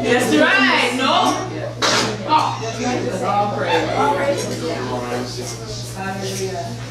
That's right, no? Oh, all praise. All praise. Hallelujah.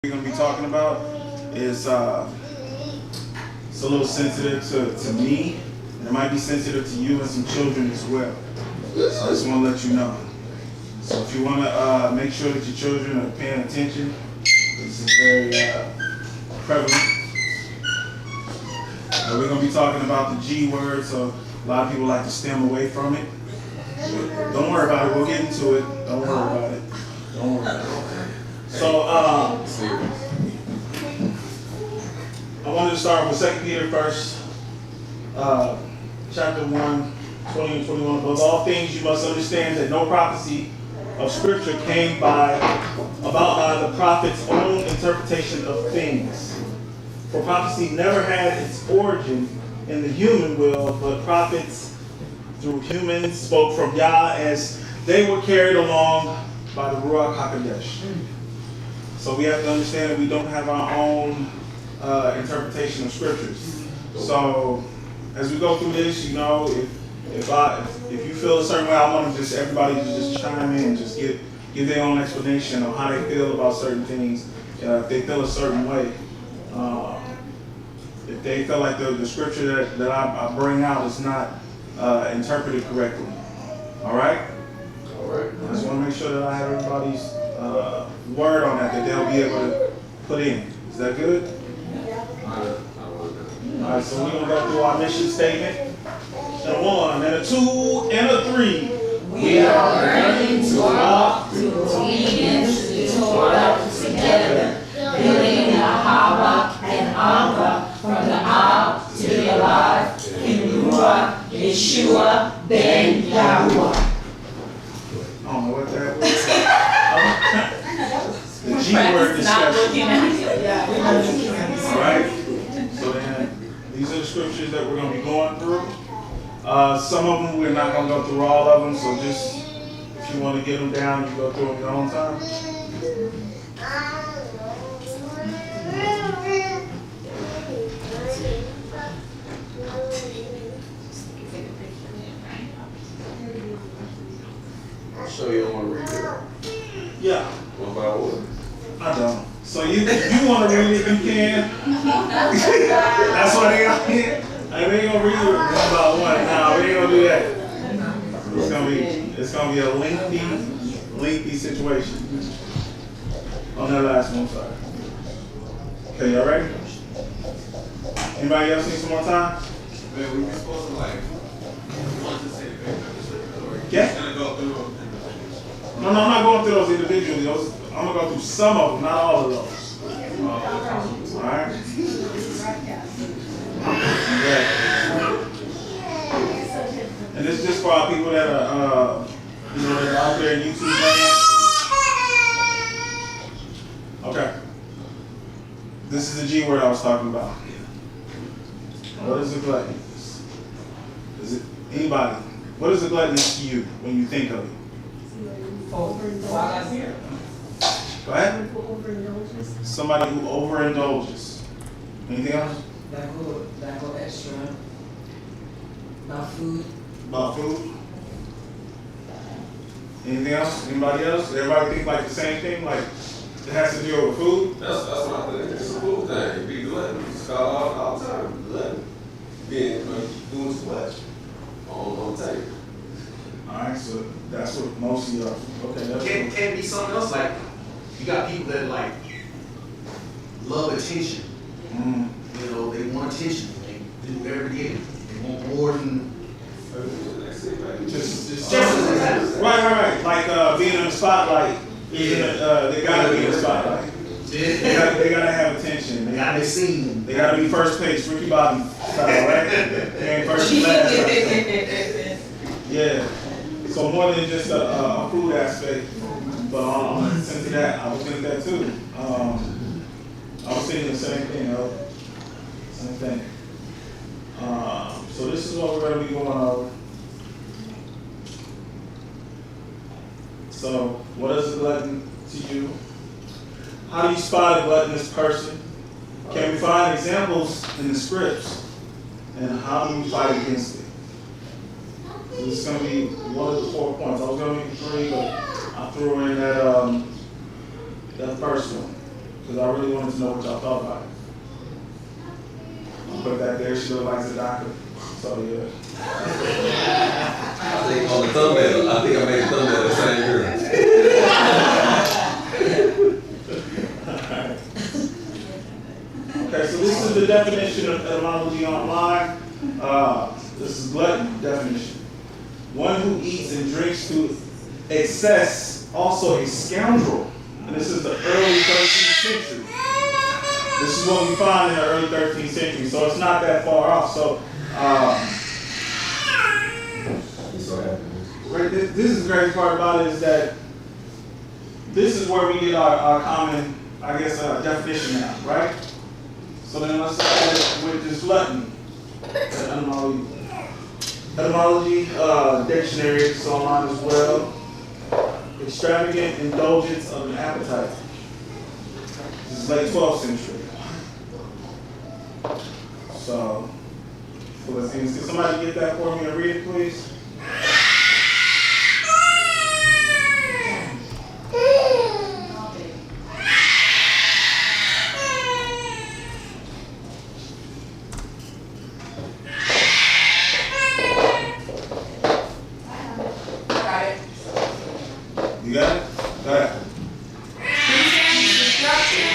we're going to be talking about is it's a little sensitive to me, and it might be sensitive to you and some children as well. So I just want to let you know. So if you want to make sure that your children are paying attention, this is very prevalent. We're going to be talking about the G word, so a lot of people like to stem away from it. Don't worry about it. We'll get into it. Don't worry about it. Don't worry about it. So, I wanted to start with 2 Peter first, chapter 1, 20 and 21. Above all things, you must understand that no prophecy of Scripture came about by the prophet's own interpretation of things. For prophecy never had its origin in the human will, but prophets through humans spoke from Yah as they were carried along by the Ruach HaKodesh. So we have to understand that we don't have our own interpretation of scriptures. So as we go through this, you know, if you feel a certain way, I want everybody to just chime in, just give their own explanation of how they feel about certain things. If they feel a certain way, if they feel like the scripture that I bring out is not interpreted correctly. All right? All right. I just want to make sure that I have everybody's word on that they'll be able to put in. Is that good? All right, so we're going to go through our mission statement. And a 1, and a 2, and a 3. We are learning to walk through obedience to Torah together, building in Ahava and Ava from the Ab to the Alive in Ruach Yeshua ben Yahuwah. I don't know what that was. The G word discussion. All right. So then, these are the scriptures that we're going to be going through. Some of them we're not going to go through all of them. So just if you want to get them down, you go through them your own time. So you don't want to read it? Yeah. One by one? I don't. So if you want to read it, you can. That's why they out here. They ain't gonna read it one by one. Nah, we ain't gonna do that. It's gonna be a lengthy situation. On that last one, sorry. Okay, y'all ready? Anybody else need some more time? Man, we were supposed to want to say Yeah. gonna go through. No, I'm not going through those individually. I'm gonna go through some of them, not all of those. All right. Yeah. And this is just for our people that are, that are out there in YouTube land. Okay. This is the G word I was talking about. What is a glutton? Is it anybody? What is a glutton to you when you think of it? Go ahead. Somebody who overindulges. Anything else? That go extra. About food. About food? Anything else? Anybody else? Everybody think like the same thing? Like it has to do with food? That's what I think. It's a cool thing. Be glutton. It's called all the time. Glutton. Being doing too much on tape. Alright, so that's what most of y'all. Okay, that's Can be something else, like you got people that like love attention. You know, they want attention. They do whatever they get. They want more than just right. Like being in the spotlight. Yeah. They gotta be in the spotlight. Yeah. They gotta have attention. They gotta be seen. They gotta be first page, Ricky Bobby style, right? They ain't first and last. Yeah. So more than just a food aspect, but into that, I was thinking that too. I was thinking the same thing, same thing. So this is what we're going to be going over. So, what is a glutton to you? How do you spot a gluttonous person? Can we find examples in the scripts? And how do we fight against it? So this is going to be one of the 4 points. I was going to make 3, but I threw in that first one. because I really wanted to know what y'all thought about it. I'll put that there. She looked like Zadaka. So yeah. I think on the thumbnail, I think I made the thumbnail the same girl. Okay, so this is the definition of etymology online. This is glutton definition. One who eats and drinks to excess, also a scoundrel. And this is the early 13th century. This is what we find in the early 13th century, so it's not that far off. So, this is the greatest part about it is that this is where we get our common, I guess, definition now, right? So then let's start with this gluttony. Etymology dictionary is online as well. Extravagant indulgence of an appetite. This is late 12th century. So let's see. Can somebody get that for me and read it, please? You got it? Go ahead. Whose hand is destruction,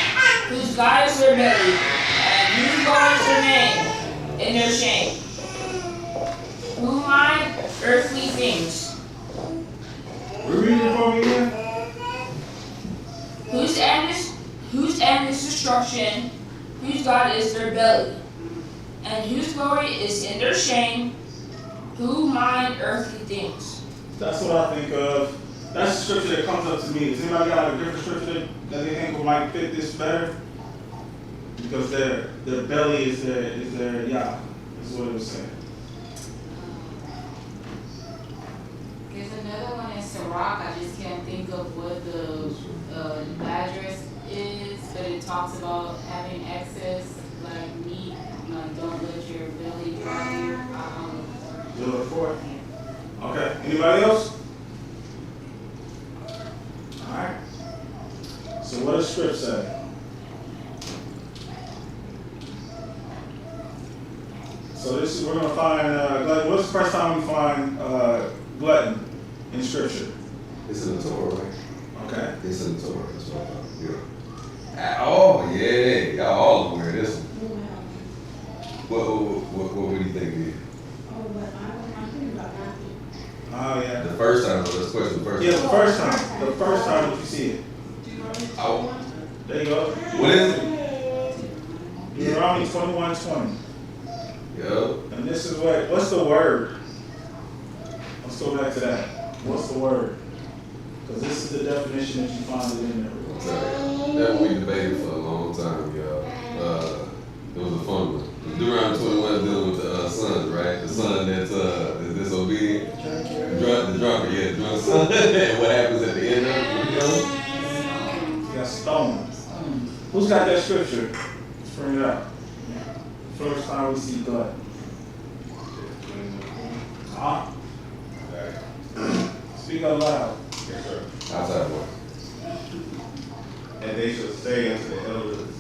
whose God is their belly, and whose goings remain in their shame. Who mind earthly things, Read it for me again. whose end is destruction, whose God is their belly, and whose glory is in their shame, who mind earthly things. That's what I think of. That's the scripture that comes up to me. Does anybody got a different scripture that they think might fit this better? Because their belly is their Yah. That's what it was saying. There's another one in Sirach. I just can't think of what the address is, but it talks about having excess, like meat. Don't let your belly drive you. You look for it? Okay. Anybody else? All right. So what does script say? So this is we're gonna find glutton. What's the first time we find glutton in scripture? It's in the Torah, right? Okay. It's in the Torah. That's what I thought. Yeah. Oh yeah, y'all all aware of this one. What do you think it is? Oh yeah. The first time, let's question the first Yeah, time. the first time. The first time that you see it. Oh, There you go. what is it? Deuteronomy 21:20. Yup. And this is what's the word? Let's go back to that. What's the word? Because this is the definition that you find it in there. That we debated for a long time, y'all. It was a fun one. Deuteronomy 21 dealing with the son, right? The son that's disobedient. The drunkard, yeah, the drunk son. And what happens at the end of it? You got stoned. Who's got that scripture? Let's bring it up. First time we see blood. Huh? Speak out loud. Yes, sir. Outside voice. And they shall say unto the elders of the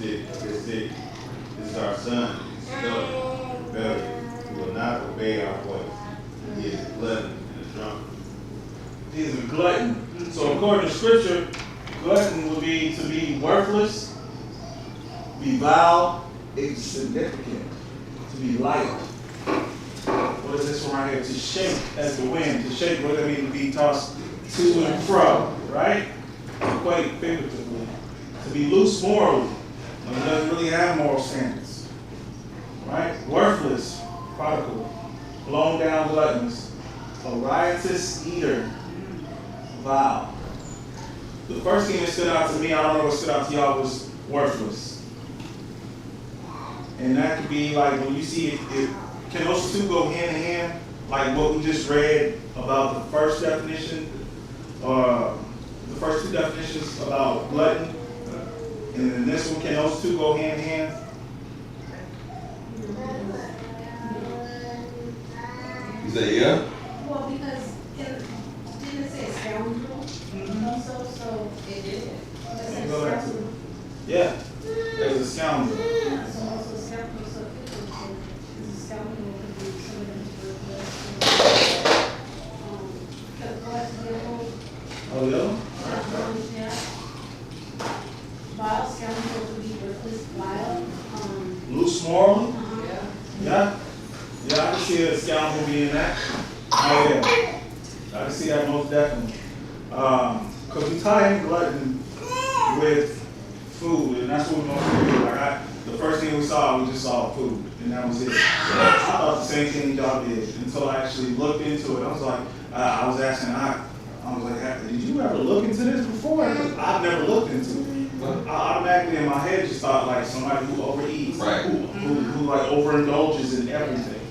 city, this is our son, stubborn, rebellious, who will not obey our voice. He is a glutton and a drunkard. He is a glutton. So according to scripture, glutton would be to be worthless, be vile, insignificant, to be light. What is this one right here? To shake as the wind. To shake, what does that mean? To be tossed to and fro, right? Quite figuratively. To be loose morally. It doesn't really have moral standards. Right? Worthless, prodigal, blown down gluttons, a riotous eater, vile. The first thing that stood out to me, I don't know what stood out to y'all, was worthless. And that could be like when you see it, can those two go hand in hand? Like what we just read about the first definition, the first two definitions about glutton, and then this one, can those two go hand in hand? You say yeah? Well, because didn't it say scoundrel also? So it did. Go back to it. Yeah. see a scout movie in that. Oh yeah, I can see that most definitely. Cause we tie in glutton with food, and that's what we want to do. Like the first thing we just saw food, and that was it. I thought the same thing y'all did until I actually looked into it. I was like, I was asking, I was like, did you ever look into this before? Because I've never looked into it. I automatically in my head just thought like somebody who overeats, Right. who like overindulges in everything,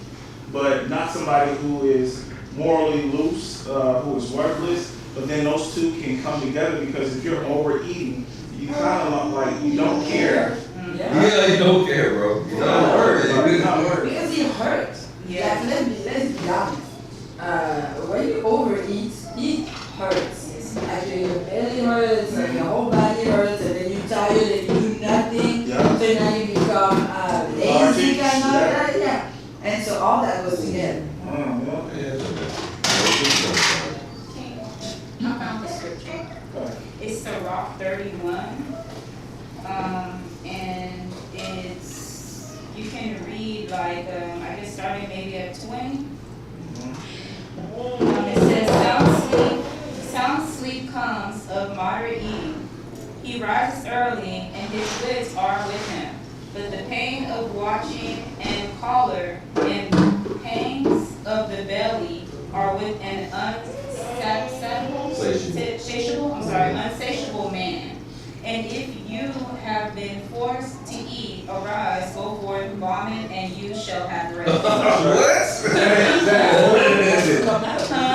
but not somebody who is morally loose, who is worthless. But then those two can come together, because if you're overeating, you kind of like you don't care. Yeah, you don't care, bro. You don't worry. Because it hurts. Yeah. Like, let's be honest. When you overeat, it hurts. Like your belly hurts, and your whole body hurts, and then you're tired and you do nothing. Yeah. So now you become lazy kind of. Yeah. And so all that goes together. I found the scripture. It's Sirach 31. And it's, you can read like, I guess starting maybe at 20. It says, sound sleep comes of moderate eating. He rises early and his wits are with him. But the pain of watching and choler and pangs of the belly are with an unsatiable man. And if you have been forced to eat, arise, go forth, vomit, and you shall have rest. What?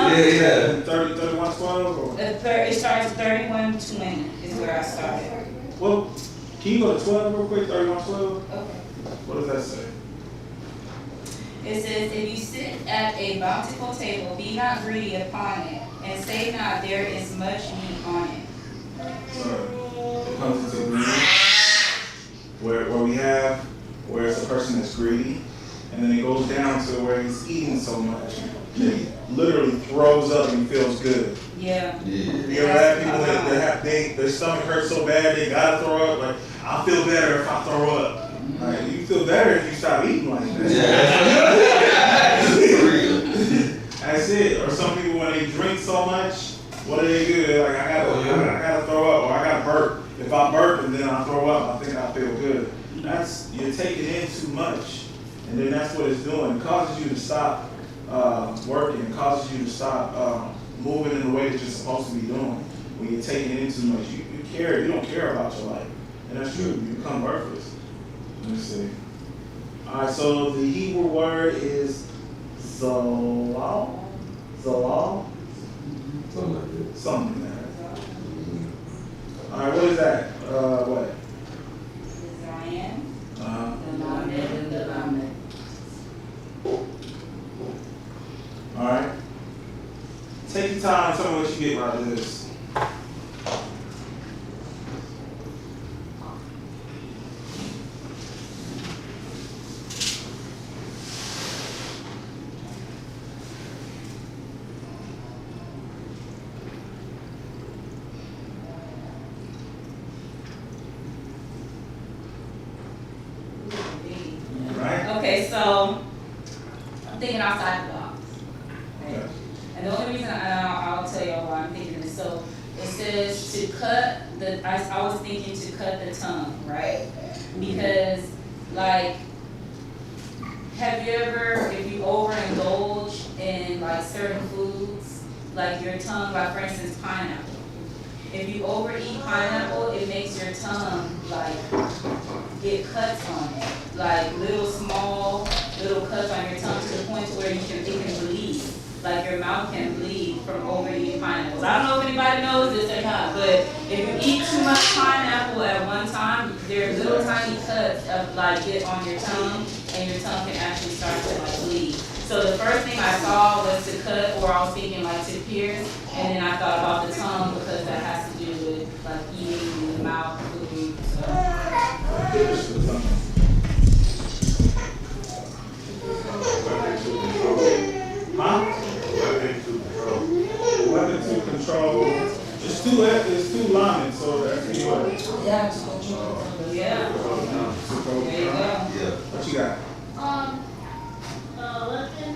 Yeah. 31:12. It starts 31:20 is where I started. Well, can you go to 12 real quick? 31:12. Okay. What does that say? It says, if you sit at a bountiful table, be not greedy upon it, and say not, there is much meat on it. So it comes into greed, where it's a person that's greedy, and then it goes down to where he's eating so much that he literally throws up and feels good. Yeah. You ever had people that their stomach hurts so bad they gotta throw up? Like, I'll feel better if I throw up. Like, you feel better if you stop eating like that. That's it. Or some people, when they drink so much, what do they do? They're like, I gotta throw up, or I gotta burp. If I burp and then I throw up, I think I feel good. You're taking in too much, and then that's what it's doing. It causes you to stop working. It causes you to stop moving in the way that you're supposed to be doing. When you're taking in too much, you don't care about your life, and that's true. You become worthless. Let me see. All right, so the Hebrew word is zalal. Zalal? Something like that. Something like that. All right, what is that? What? Zion. The lamed and the lamed. All right. Take your time and tell me what you get out of this. Okay, so I'm thinking outside the box. Okay. And the only reason I'll tell you why I'm thinking this. So it says to cut I was thinking to cut the tongue, right? Because like, have you ever, if you overindulge in like certain foods, like your tongue, like for instance pineapple. If you overeat pineapple, it makes your tongue like get cuts on it, like little cuts on your tongue to the point where it can bleed. Like your mouth can bleed from overeating pineapples. I don't know if anybody knows this or not, but if you eat too much pineapple at one time, there are little tiny cuts of like get on your tongue, and your tongue can actually start to like bleed. So the first thing I saw was to cut, or I was thinking like to pierce, and then I thought about the tongue because that has to do with like eating in the mouth, food. So. Huh? Weapon to control. It's two lines, so that's the word. Yeah, to control. Yeah. There you go. Yeah. What you got? A weapon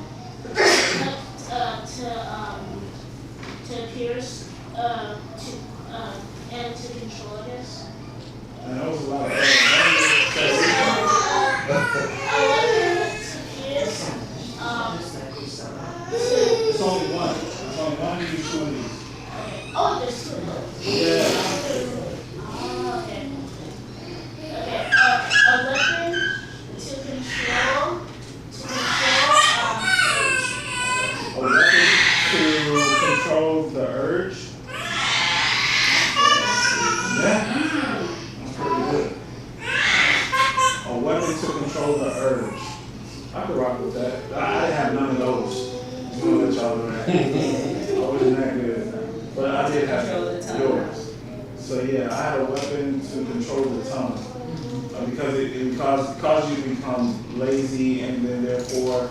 I could rock with that. I didn't have none of those. I'm gonna let y'all know that. I wasn't that good. But I did have yours. So yeah, I had a weapon to control the tongue. Because it causes you to become lazy, and then therefore,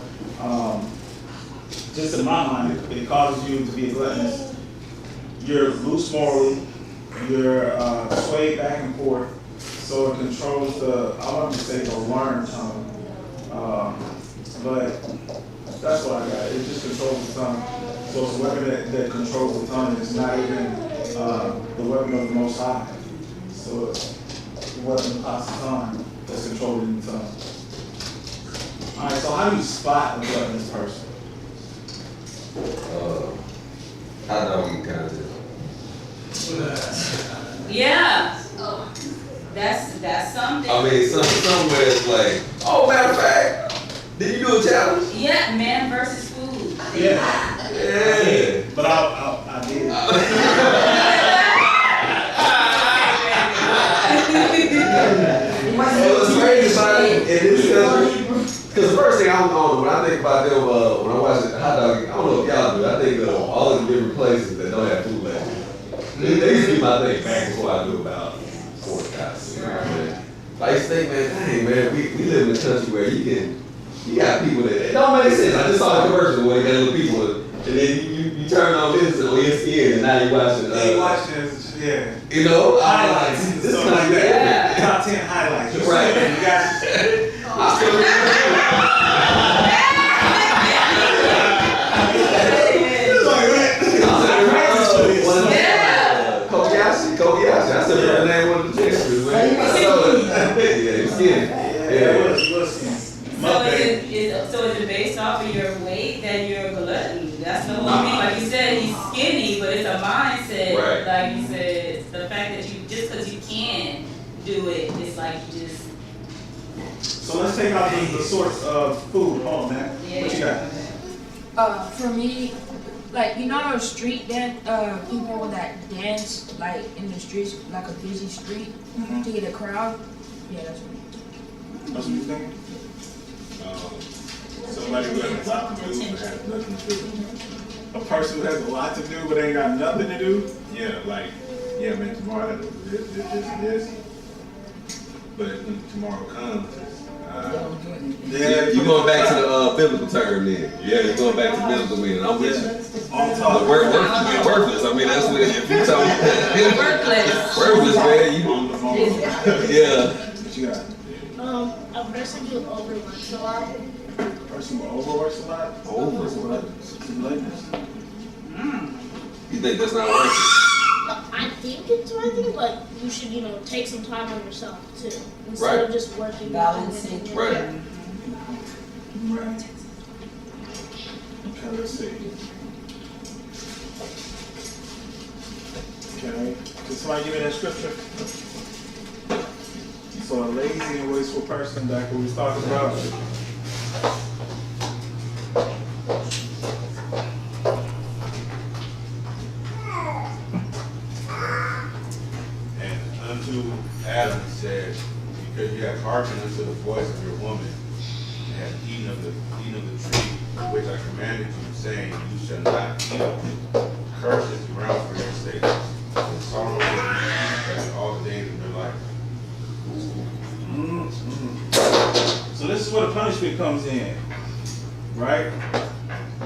just in my mind, it causes you to be gluttonous. You're loose morally, you're swayed back and forth, so it controls I want to say the learned tongue. But that's what I got. It just controls the tongue. So it's a weapon that controls the tongue. It's not even the weapon of the Most High. So it's the weapon of Hasatan that's controlling the tongue. All right. So how do you spot a gluttonous person? Hot dog eating contest. Yeah. That's something. I mean, somewhere it's like, oh, matter of fact, did you do a challenge? Yeah, man versus food. Yeah. Yeah. But I did. What's crazy about it in this country, because the first thing I don't know, when I think about them, when I watch the hot dog, I don't know if y'all do, I think of all the different places that don't have food left. They used to be my thing back before I knew about pork chops. You know what I mean? I used to think, man, dang, man, we live in a country where you got people that, it don't make sense. I just saw a commercial where you got little people, and then you turn on this on ESPN, and now you watching. You watching this, yeah. You know, Highlights, this something like that. Yeah. Top 10 highlights. Right. You got I still Kobayashi. I still remember the name of the Texas, man. Yeah, he's skinny. Yeah. So is it based off of your weight that you're a glutton? That's the whole thing. Like you said, he's skinny, but it's a mindset. Right. Like you said, the fact that you just because you can do it, it's like you just. So let's take out the source of food. Hold on, man. Yeah. What you got? For me, like, you know those street dance, people that dance, like, in the streets, like a busy street, to get a crowd? Yeah, that's me. That's what you think? Somebody who has a lot to do but has nothing to do. A person who has a lot to do but ain't got nothing to do? Yeah, like, yeah, man, tomorrow I have to do this. But when tomorrow comes, Yeah, you going back to the biblical term then. Yeah, you're going back to biblical meaning. I'm with you. On top. The word worthless. I mean, that's what if you talk Worthless. worthless, man. You, On the phone. yeah. What you got? A person who overworks a lot. A person who overworks a lot? Gluttonous. You think that's not working? I think it's working, but you should, take some time on yourself too. Instead Right. of just working. Balancing. Right. Right. Okay, let's see. Okay. Can somebody give me that scripture? So a lazy and wasteful person, back what we was talking about. and unto Adam said, because you have hearkened unto the voice of your woman, and have eaten of the tree which I commanded you, saying, you shall not eat of it. Curse is the ground for your sake, and sorrow will be eaten all the days of your life. So this is where the punishment comes in, right?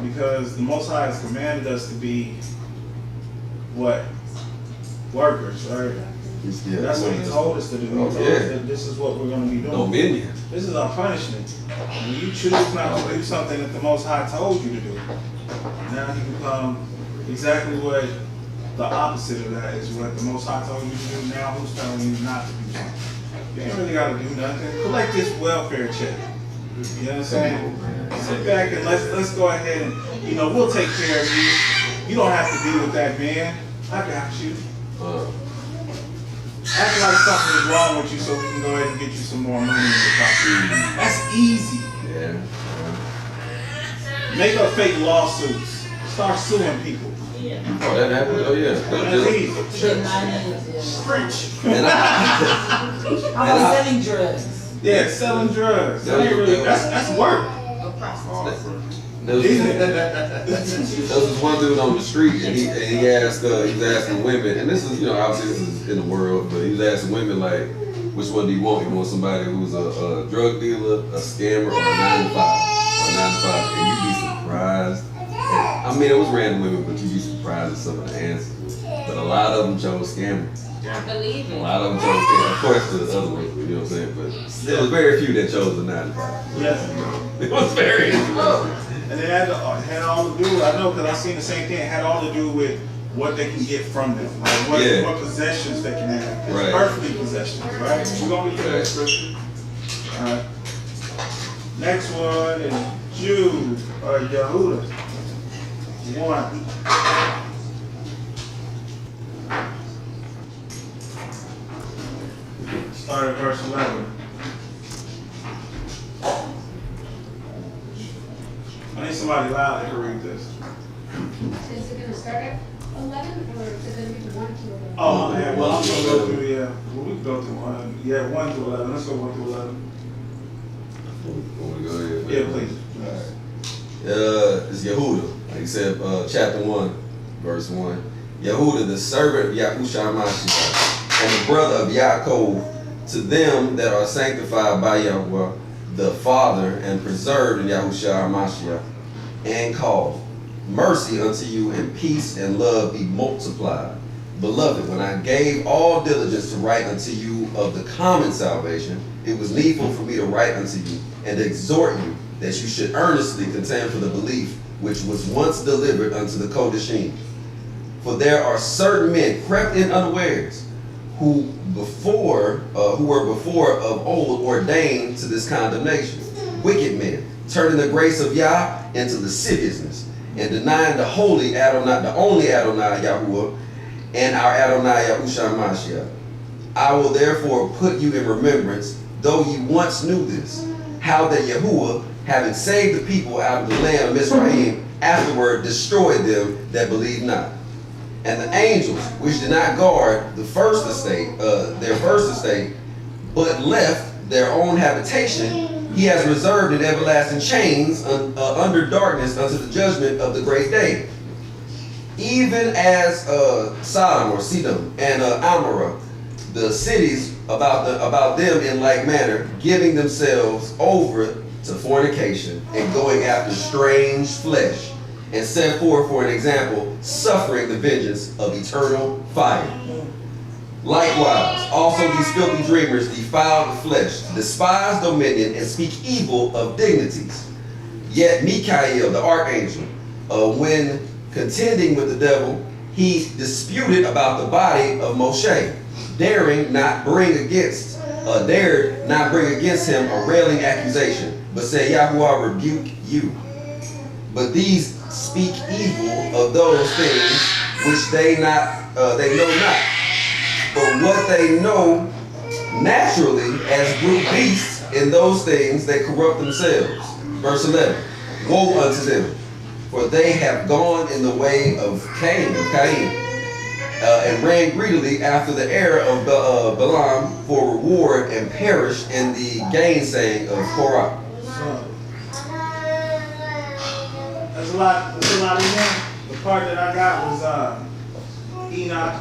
Because the Most High has commanded us to be what? Workers, right? Yeah, That's what He told us to do. He told us that this is what we're going to be doing. Dominion. This is our punishment. When you choose not to do something that the Most High told you to do, now you become exactly what the opposite of that is. What the Most High told you to do, now who's telling you not to do something? You ain't really got to do nothing. Collect this welfare check. You know what I'm saying? Sit back and let's go ahead and, we'll take care of you. You don't have to be with that man. I got you. Act like something is wrong with you so we can go ahead and get you some more money in your pocket. That's easy. Yeah. Make up fake lawsuits. Start suing people. Yeah. Oh, that happened. Oh, yeah. That's easy. Preach. And I'm selling drugs. Yeah, selling drugs. That ain't really, that's work. There was this one dude on the street, and he asked, he was asking women, and this is, obviously this is in the world, but he was asking women like, which one do you want? You want somebody who's a drug dealer, a scammer, or a 9-to-5? And you'd be surprised. I mean, it was random women, but you'd be surprised at some of the answers. But a lot of them chose scammer. I believe A it. lot of them chose scammer. Of course, the other ones, you know what I'm saying? But there was very few that chose the 9-to-5. Yes. It was very few. And it had all to do, I know, because I seen the same thing, it had all to do with what they can get from them, like what possessions they can have. It's earthly possessions, right? We're going to get to that scripture. All right. Next one is Jude, or Yehuda. 1. Start at verse 11. I need somebody loud that can read this. Is it going to start at 11 or is it going to be 1 to 11? Oh, yeah. Well, I'm going to go through, well, we can go through 1. Yeah, 1 through 11. Let's go 1 through 11. Want me to go ahead? Yeah, please. It's Yehuda. Like you said, chapter 1, verse 1. Yehuda, the servant of Yahushua Mashiach, and the brother of Yaakov, to them that are sanctified by Yahweh, the Father, and preserved in Yahushua Mashiach, and called. Mercy unto you, and peace and love be multiplied. Beloved, when I gave all diligence to write unto you of the common salvation, it was needful for me to write unto you, and exhort you that you should earnestly contend for the belief which was once delivered unto the Kodeshim. For there are certain men crept in unawares, who were before of old ordained to this condemnation. Wicked men, turning the grace of Yah into lasciviousness, and denying the only Adonai Yahuwah, and our Adonai Yahushua Mashiach. I will therefore put you in remembrance, though you once knew this, how that Yahuwah, having saved the people out of the land of Mizraim, afterward destroyed them that believed not. And the angels, which did not guard their first estate, but left their own habitation, he has reserved in everlasting chains under darkness unto the judgment of the great day. Even as Sodom or Sedom and Amorah, the cities about them in like manner, giving themselves over to fornication and going after strange flesh, and set forth for an example, suffering the vengeance of eternal fire. Likewise, also these filthy dreamers defile the flesh, despise dominion, and speak evil of dignities. Yet Michael, the archangel, when contending with the devil, he disputed about the body of Moshe, dared not bring against him a railing accusation, but said, Yahuwah rebuke you. But these speak evil of those things which they know not. But what they know naturally as brute beasts, in those things they corrupt themselves. Verse 11, woe unto them, for they have gone in the way of Cain, and ran greedily after the error of Balaam for reward, and perished in the gainsaying of Korah. There's a lot in there. The part that I got was Enoch,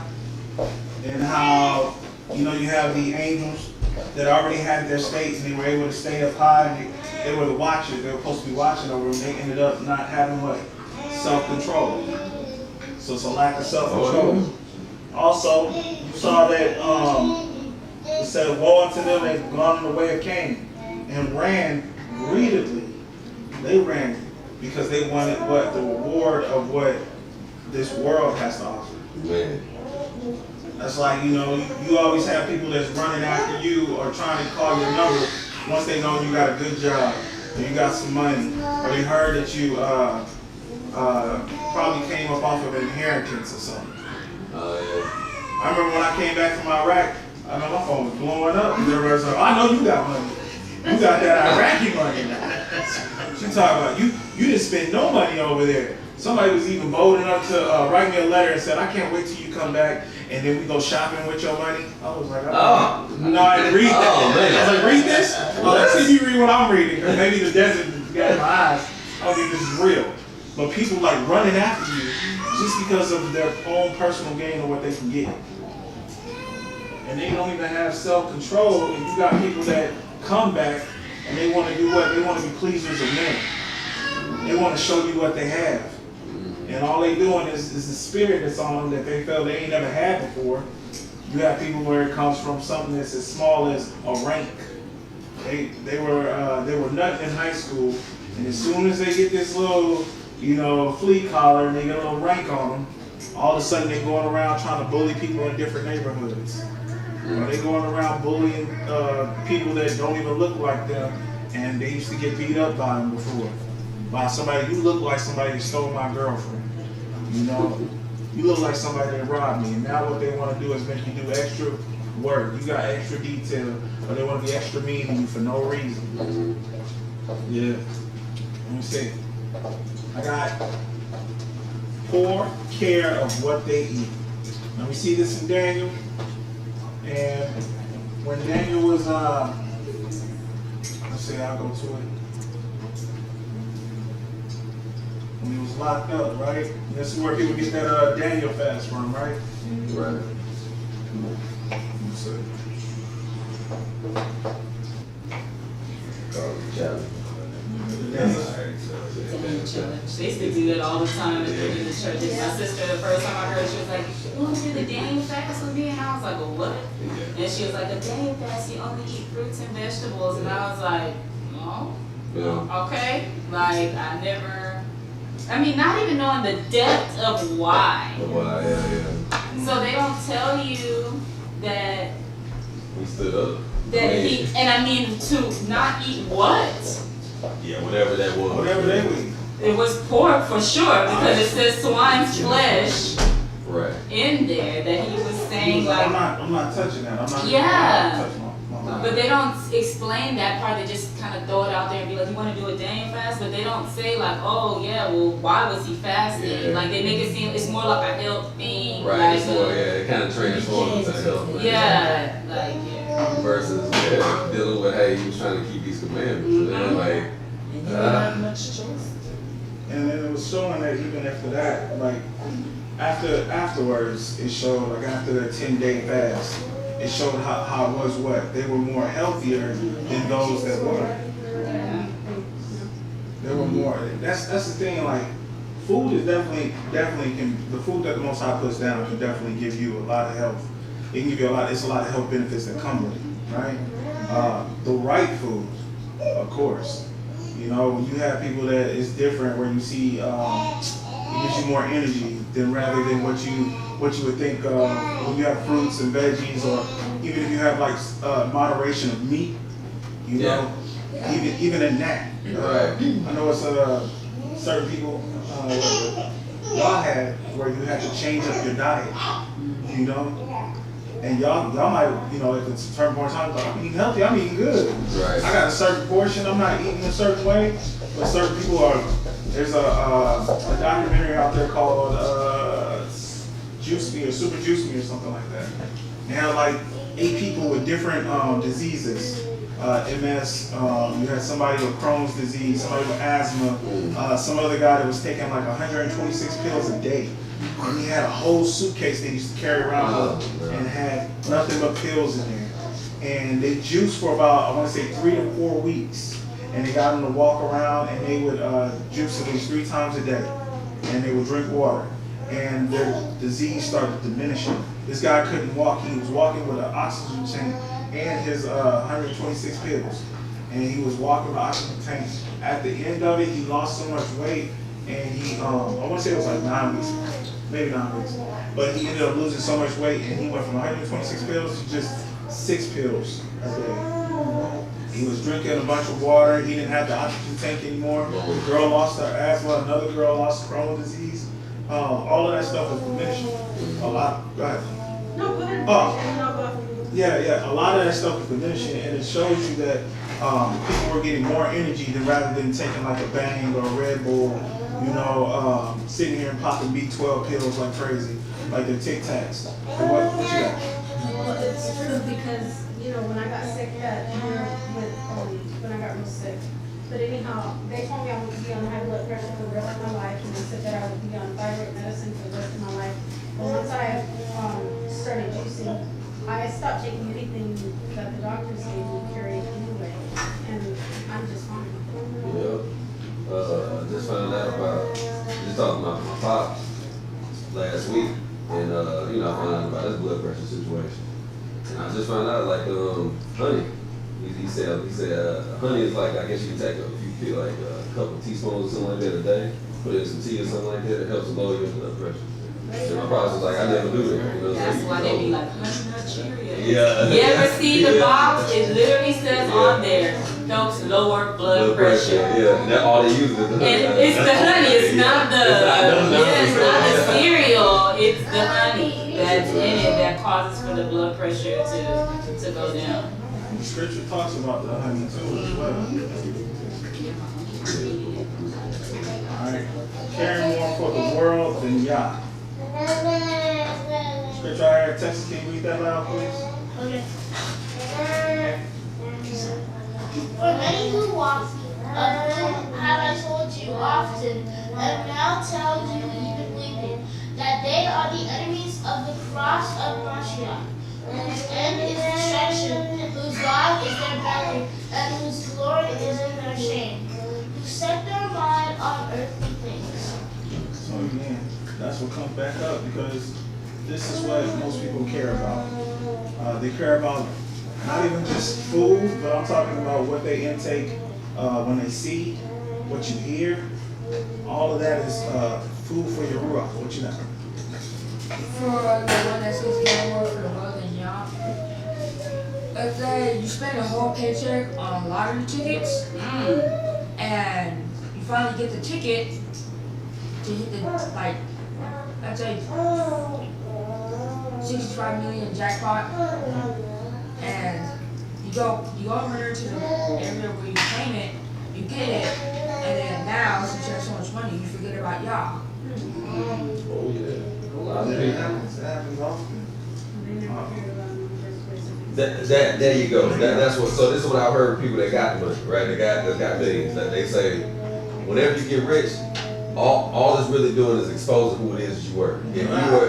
and how, you have the angels that already had their states, and they were able to stay up high, and they were the watchers. They were supposed to be watching over them. They ended up not having what? Self-control. So it's a lack of self-control. Also, you saw that it said, woe unto them that have gone in the way of Cain, and ran greedily. They ran because they wanted what? The reward of what this world has to offer. Man. That's like, you always have people that's running after you or trying to call your number once they know you got a good job, or you got some money, or they heard that you probably came up off of an inheritance or something. Yeah. I remember when I came back from Iraq, I know my phone was blowing up. Everybody's like, I know you got money. You got that Iraqi money now. She talking about, you didn't spend no money over there. Somebody was even bold enough to write me a letter and said, I can't wait till you come back and then we go shopping with your money. I was like, no, I didn't read that. I was like, read this? Oh, let's see if you read what I'm reading. Because maybe the desert got in my eyes. I don't think this is real. But people like running after you just because of their own personal gain of what they can get. And they don't even have self-control. And you got people that come back and they want to do what? They want to be pleasers of men. They want to show you what they have. And all they doing is the spirit that's on them that they felt they ain't never had before. You have people where it comes from something that's as small as a rank. They were nothing in high school, and as soon as they get this little, flea collar and they get a little rank on them, all of a sudden they're going around trying to bully people in different neighborhoods. Or they going around bullying people that don't even look like them, and they used to get beat up by them before. By somebody, you look like somebody that stole my girlfriend. You look like somebody that robbed me. And now what they want to do is make you do extra work. You got extra detail, or they want to be extra mean to you for no reason. Yeah. Let me see. I got poor care of what they eat. Now we see this in Daniel. And when Daniel was, let's see, I'll go to it. When he was locked up, right? This is where people get that Daniel fast from, right? Right. So, They used to do that all the time in the church. My sister, the first time I heard, she was like, "You want to do the Daniel fast with me?" And I was like, "Well, what?" And she was like, "The Daniel fast, you only eat fruits and vegetables." And I was like, "No, okay." Like not even knowing the depth of why. Why? Yeah. So they don't tell you that. We stood up. To not eat what? Yeah, whatever that was. Whatever they would eat. It was pork for sure, because it says swine's flesh in there that he was saying like. I'm not touching that. I'm not. Yeah. My but they don't explain that part. They just kind of throw it out there and be like, "You want to do a Daniel fast?" But they don't say like, "Oh yeah, well, why was he fasting?" Yeah. Like they make it seem it's more like a health thing. Right. Like It's more, it kind of transforms into health. Yeah. Versus dealing with, hey, he was trying to keep these commandments. Mm-hmm. And then much choice. And then it was showing that even after that, like afterwards, it showed like after the 10-day fast, it showed how it was what they were more healthier than those that were. They were more. That's the thing. Like food is definitely can the food that the Most High puts down can definitely give you a lot of health. It can give you a lot. It's a lot of health benefits that come with it, right? The right food, of course. You have people that is different where you see it gives you more energy than rather than what you would think when you have fruits and veggies, or even if you have like moderation of meat, even in that. I know it's certain people y'all had where you had to change up your diet, and y'all might, if it's a certain point of time, like, I'm eating healthy, I'm eating good. Right. I got a certain portion, I'm not eating a certain way, but certain people are. There's a documentary out there called Juice Me or Super Juice Me or something like that. They had like 8 people with different diseases. MS, you had somebody with Crohn's disease, somebody with asthma, some other guy that was taking like 126 pills a day. And he had a whole suitcase they used to carry around and had nothing but pills in there. And they juiced for about, I want to say 3 to 4 weeks. And they got them to walk around and they would juice at least 3 times a day. And they would drink water. And their disease started diminishing. This guy couldn't walk. He was walking with an oxygen tank and his 126 pills. And he was walking with an oxygen tank. At the end of it, he lost so much weight. And he, I want to say it was like 9 weeks. Maybe 9 weeks. But he ended up losing so much weight, and he went from 126 pills to just 6 pills a day. He was drinking a bunch of water. He didn't have the oxygen tank anymore. The girl lost her asthma. Another girl lost Crohn's disease. All of that stuff was diminishing. A lot. Go ahead. No, go ahead. Yeah. A lot of that stuff was diminishing, and it shows you that people were getting more energy than rather than taking like a Bang or a Red Bull. Sitting here and popping B12 pills like crazy, like they're Tic Tacs. What you got? Well, it's true because, when I got sick when I got real sick, But anyhow, they told me I would be on high blood pressure for the rest of my life, and they said that I would be on thyroid medicine for the rest of my life. But once I started juicing, I stopped taking anything that the doctors gave me carried anyway, and I'm just fine. Yeah. Just found out about, just talking about my pops last week, and you know, I found out about his blood pressure situation. And I just found out, like, honey. He said honey is like, I guess you can take if you feel like a couple teaspoons or something like that a day, put in some tea or something like that, it helps to lower your blood pressure. And my pops was like, I never do that. You know, That's why they be like, honey nut Cheerios. Yeah. You ever see the box? It literally says on there, helps lower blood pressure. Yeah, and that all they use is the honey. And it's the honey, it's not the cereal, it's the honey that's in it that causes for the blood pressure to go down. The scripture talks about the honey too as well. Alright. Caring more for the world than Yah. Scripture I heard, Texas, can you read that loud, please? Okay. For many who walk, of whom have I told you often, and now tell you even weeping, that they are the enemies of the cross of Mashiach, whose end is destruction, whose God is their belly, and whose glory is in their shame, who set their mind on earthly things. So again, that's what comes back up, because this is what most people care about. They care about not even just food, but I'm talking about what they intake when they see, what you hear. All of that is food for your ruach. What you know? For the one that says care more for the world than Yah, let's say you spend a whole paycheck on lottery tickets, and you finally get the ticket to hit the, like, let's say 65 million jackpot, and you go over there to the area where you claim it, you get it, and then now since you have so much money, you forget about Yah. Oh yeah. It happens often. There you go. That's what. So this is what I've heard people that got money, right? That got millions. That they say, whenever you get rich, all it's really doing is exposing who it is that you were. If you were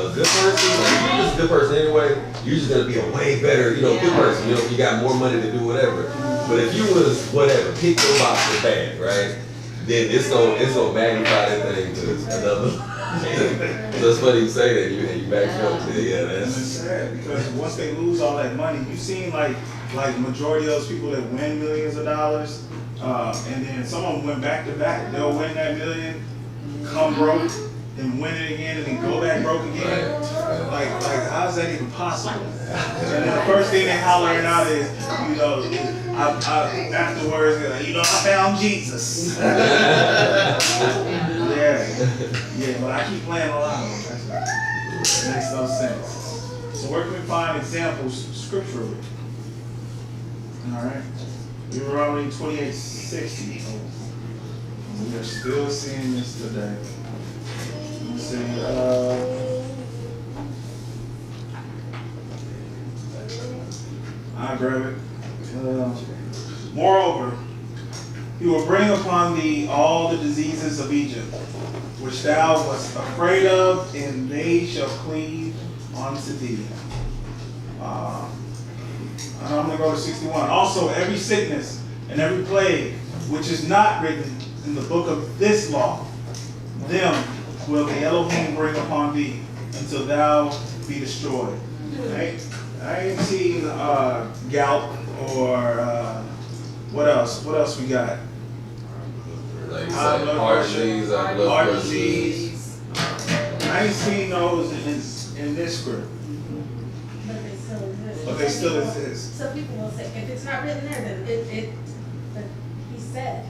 a good person, like if you're just a good person anyway, you're just gonna be a way better, good person. You got more money to do whatever. But if you was whatever, pick your box was bad, right? Then it's gonna magnify that thing to another. So it's funny you say that and you back up to That's sad, because once they lose all that money, you've seen like majority of those people that win millions of dollars, and then some of them went back to back. They'll win that million, come broke, then win it again, and then go back broke again. Like how is that even possible? And then the first thing they hollering out is, afterwards, I found Jesus. Yeah, but I keep playing along. It makes no sense. So where can we find examples scripturally? All right. Deuteronomy 28:60. We are still seeing this today. Let's see. I'll grab it. Moreover, he will bring upon thee all the diseases of Egypt, which thou wast afraid of, and they shall cleave unto thee. And I'm going to go to 61. Also, every sickness and every plague which is not written in the book of this law, them will the Elohim bring upon thee until thou be destroyed. Right? I ain't seen gout or what else? What else we got? Like heart disease, blood disease. I ain't seen those in this script. But they still exist. So people will say, if it's not written there, then but he said.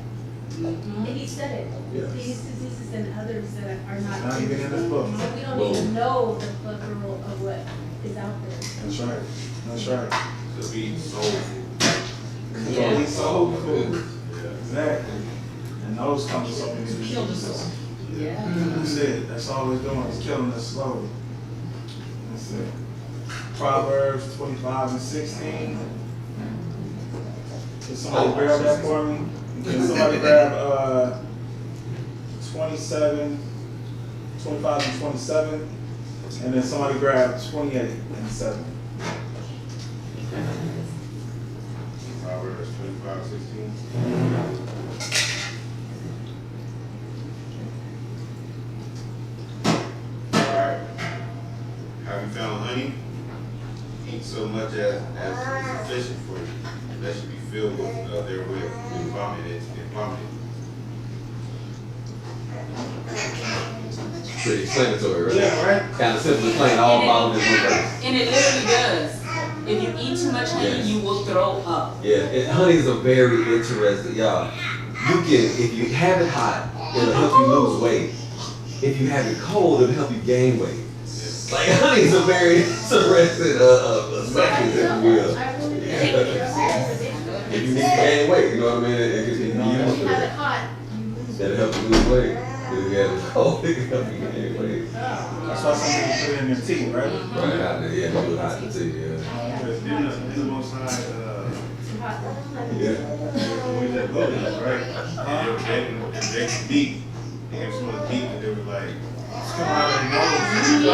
And he said it. Yes. These diseases and others that are not. Not even in this book. So we don't even know the plethora of what is out there. That's right. That's right. Because we eat soul food. Yeah. Soul food. Yeah. Exactly. And those come with so many diseases. Yeah. That's it. That's all we're doing is killing us slowly. That's it. Proverbs 25:16. Can somebody grab that for me? Can somebody grab 27, 25 and 27, and then somebody grab 28 and 7. Proverbs 25:16. Alright. Have you found honey? Eat so much as is sufficient for you. That should be filled with therewith and vomited. Pretty explanatory, right? Yeah, right. Kind of simple, plain, all bottled in one verse. And it literally does. If you eat too much honey, Yes. you will throw up. Yeah, and honey is a very interesting, y'all. You can, if you have it hot, it'll help you lose weight. If you have it cold, it'll help you gain weight. Like honey is a very interesting substance, if you will. Yeah. If you need to gain weight, you know what I mean? It can be used for that. That'll help you lose weight. If you have it cold, it can help you gain weight. That's why some people put it in their tea, right? Right out there, yeah, do it hot to tea, yeah. In the Most High, Yeah. when we let go of that, right? They deep. They have some of the deep that they were like, it's coming out of their nose. Oh,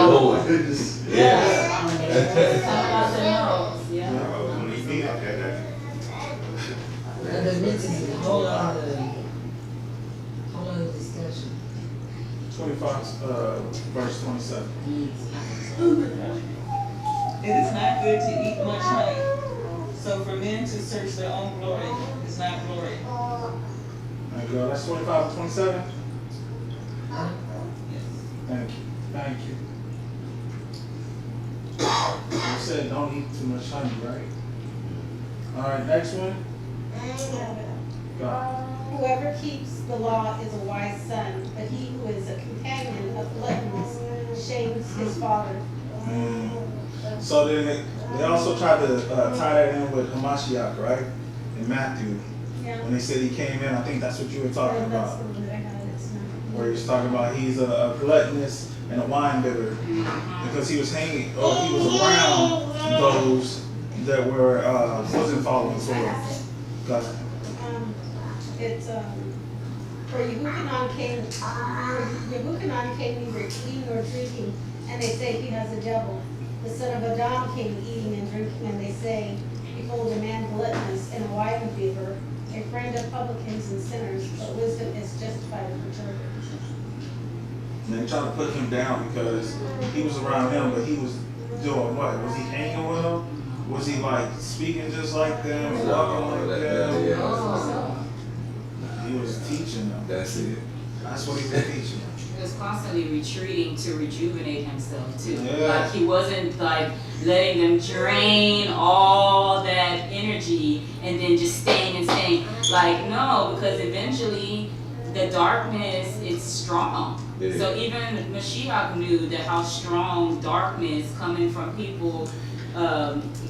yeah. When we eat, okay, that. And the mention, hold on to the discussion. 25, verse 27. It is not good to eat much honey. So for men to search their own glory is not glory. There you go. That's 25 and 27. Yes. Thank you. Thank you. You said don't eat too much honey, right? All right, next one. Go. Whoever keeps the law is a wise son, but he who is a companion of gluttonous shames his father. So then they also tried to tie that in with Hamashiach, right? In Matthew, Yeah. when they said he came in, I think that's what you were talking That's about. the one that I got, it's not. Where he was talking about he's a gluttonous and a wine bibber because he was hanging or he was around those that were wasn't following Torah. Got it. It's for Yehukanan came neither eating nor drinking, and they say he has a devil. The son of Adam came eating and drinking, and they say, behold, a man gluttonous and a wine bibber, a friend of publicans and sinners, but wisdom is justified of her children. And they tried to put him down because he was around them, but he was doing what? Was he hanging with them? Was he like speaking just like them, walking like them? He was teaching them. That's it. That's what he was teaching them. He was constantly retreating to rejuvenate himself too. Yeah. Like he wasn't like letting them drain all that energy and then just staying and staying. Like no, because eventually the darkness is strong. Yeah. So even Mashiach knew that how strong darkness coming from people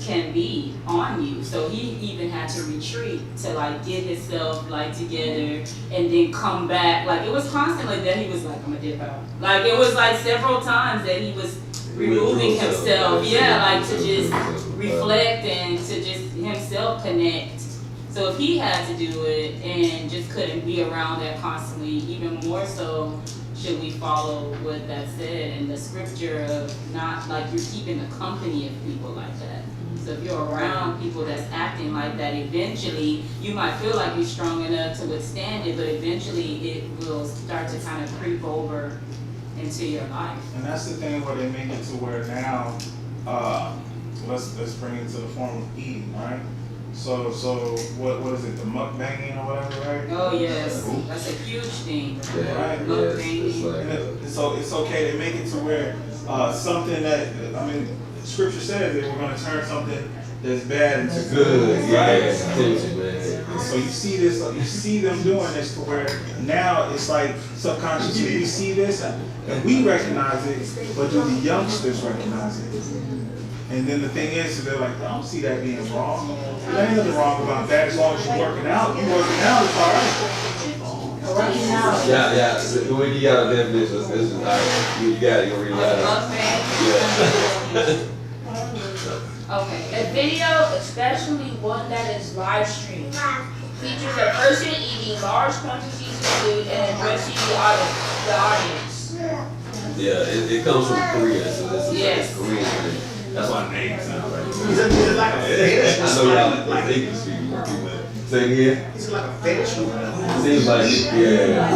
can be on you. So he even had to retreat to like get himself like together and then come back. Like it was constantly that he was like, I'm gonna dip out. Like it was like several times that he was removing himself. Yeah, like to just reflect and to just himself connect. So if he had to do it and just couldn't be around that constantly, even more so should we follow what that said in the scripture of not like you're keeping the company of people like that. So if you're around people that's acting like that, eventually you might feel like you're strong enough to withstand it, but eventually it will start to kind of creep over into your life. And that's the thing where they make it to where now, let's bring it to the form of eating, right? So what is it, the mukbanging or whatever, right? Oh yes, that's a huge thing. Yeah, Right. yes, it's like, And so it's okay to make it to where something that, I mean, scripture says that we're going to turn something that's bad into good, right? yeah, attention, man. So you see this, you see them doing this to where now it's like subconsciously we see this and we recognize it, but do the youngsters recognize it? And then the thing is, they're like, I don't see that being wrong. There ain't nothing wrong about that as long as you're working out. You working out is all right. Yeah. When you got a definition, this is all right. You got it. You read it out. Yeah. Okay, a video, especially one that is live streamed, features a person eating large quantities of food and addressing the audience. Yeah, it comes from Korea, so this Yes. is Korean thing. That's why the name sounds like Is it like a fetish? I know y'all like English speaking, but say it again. Is it like a fetish? Seems like yeah.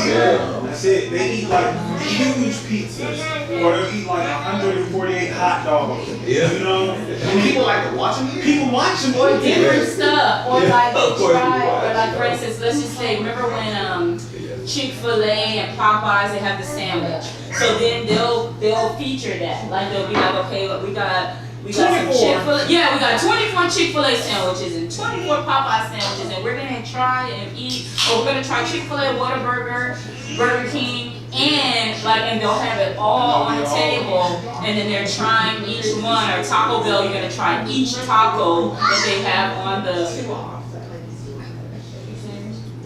Yeah. That's it. They eat like huge pizzas, or they'll eat like 148 hot dogs. Yeah. You know, And people like to watch them eat? people watch them. Or different stuff, or Yeah, like of they course try, you or like watch. for instance, let's just say, remember when Chick-fil-A and Popeyes, they have the sandwich. So then they'll feature that. Like they'll be like, okay, look, we got some 24. Chick-fil-A. Yeah, we got 24 Chick-fil-A sandwiches and 24 Popeye sandwiches, and we're gonna try and eat, or we're gonna try Chick-fil-A, Whataburger, Burger King, and they'll have it all on the table, and then they're trying each one, or Taco Bell, you're gonna try each taco that they have on the.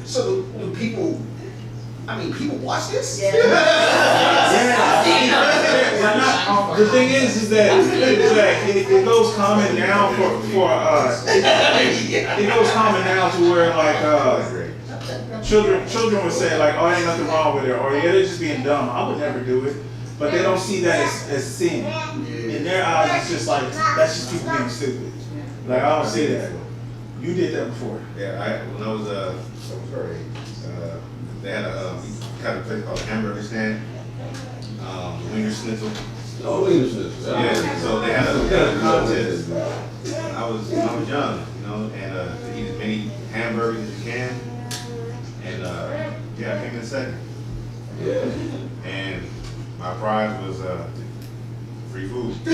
So do people, people watch this? Yeah. The thing is that it goes common now it goes common now to where like children would say like, oh, ain't nothing wrong with it, or yeah, they're just being dumb. I would never do it, but they don't see that as sin. In their eyes, it's just like that's just people being stupid. Like I don't see that. You did that before. Yeah, when I was they had a kind of place called Hamburger Stand, Wiener Schnitzel. Oh, Schnitzel. Yeah, so they had a contest. I was young, and to eat as many hamburgers as you can, and I came in second. Yeah. And my prize was free food. I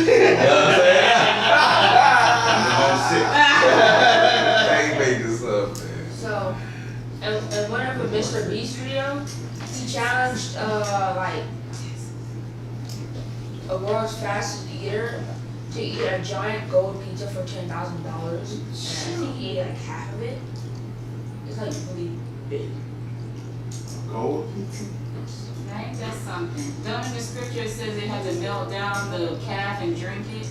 ain't make this up, man. So, in one of the Mr. Beast video, he challenged a world's fastest eater to eat a giant gold pizza for $10,000, and I think he ate like half of it. It's like really big. Gold. Ain't that something? Don't in the scripture it says they have to melt down the calf and drink it?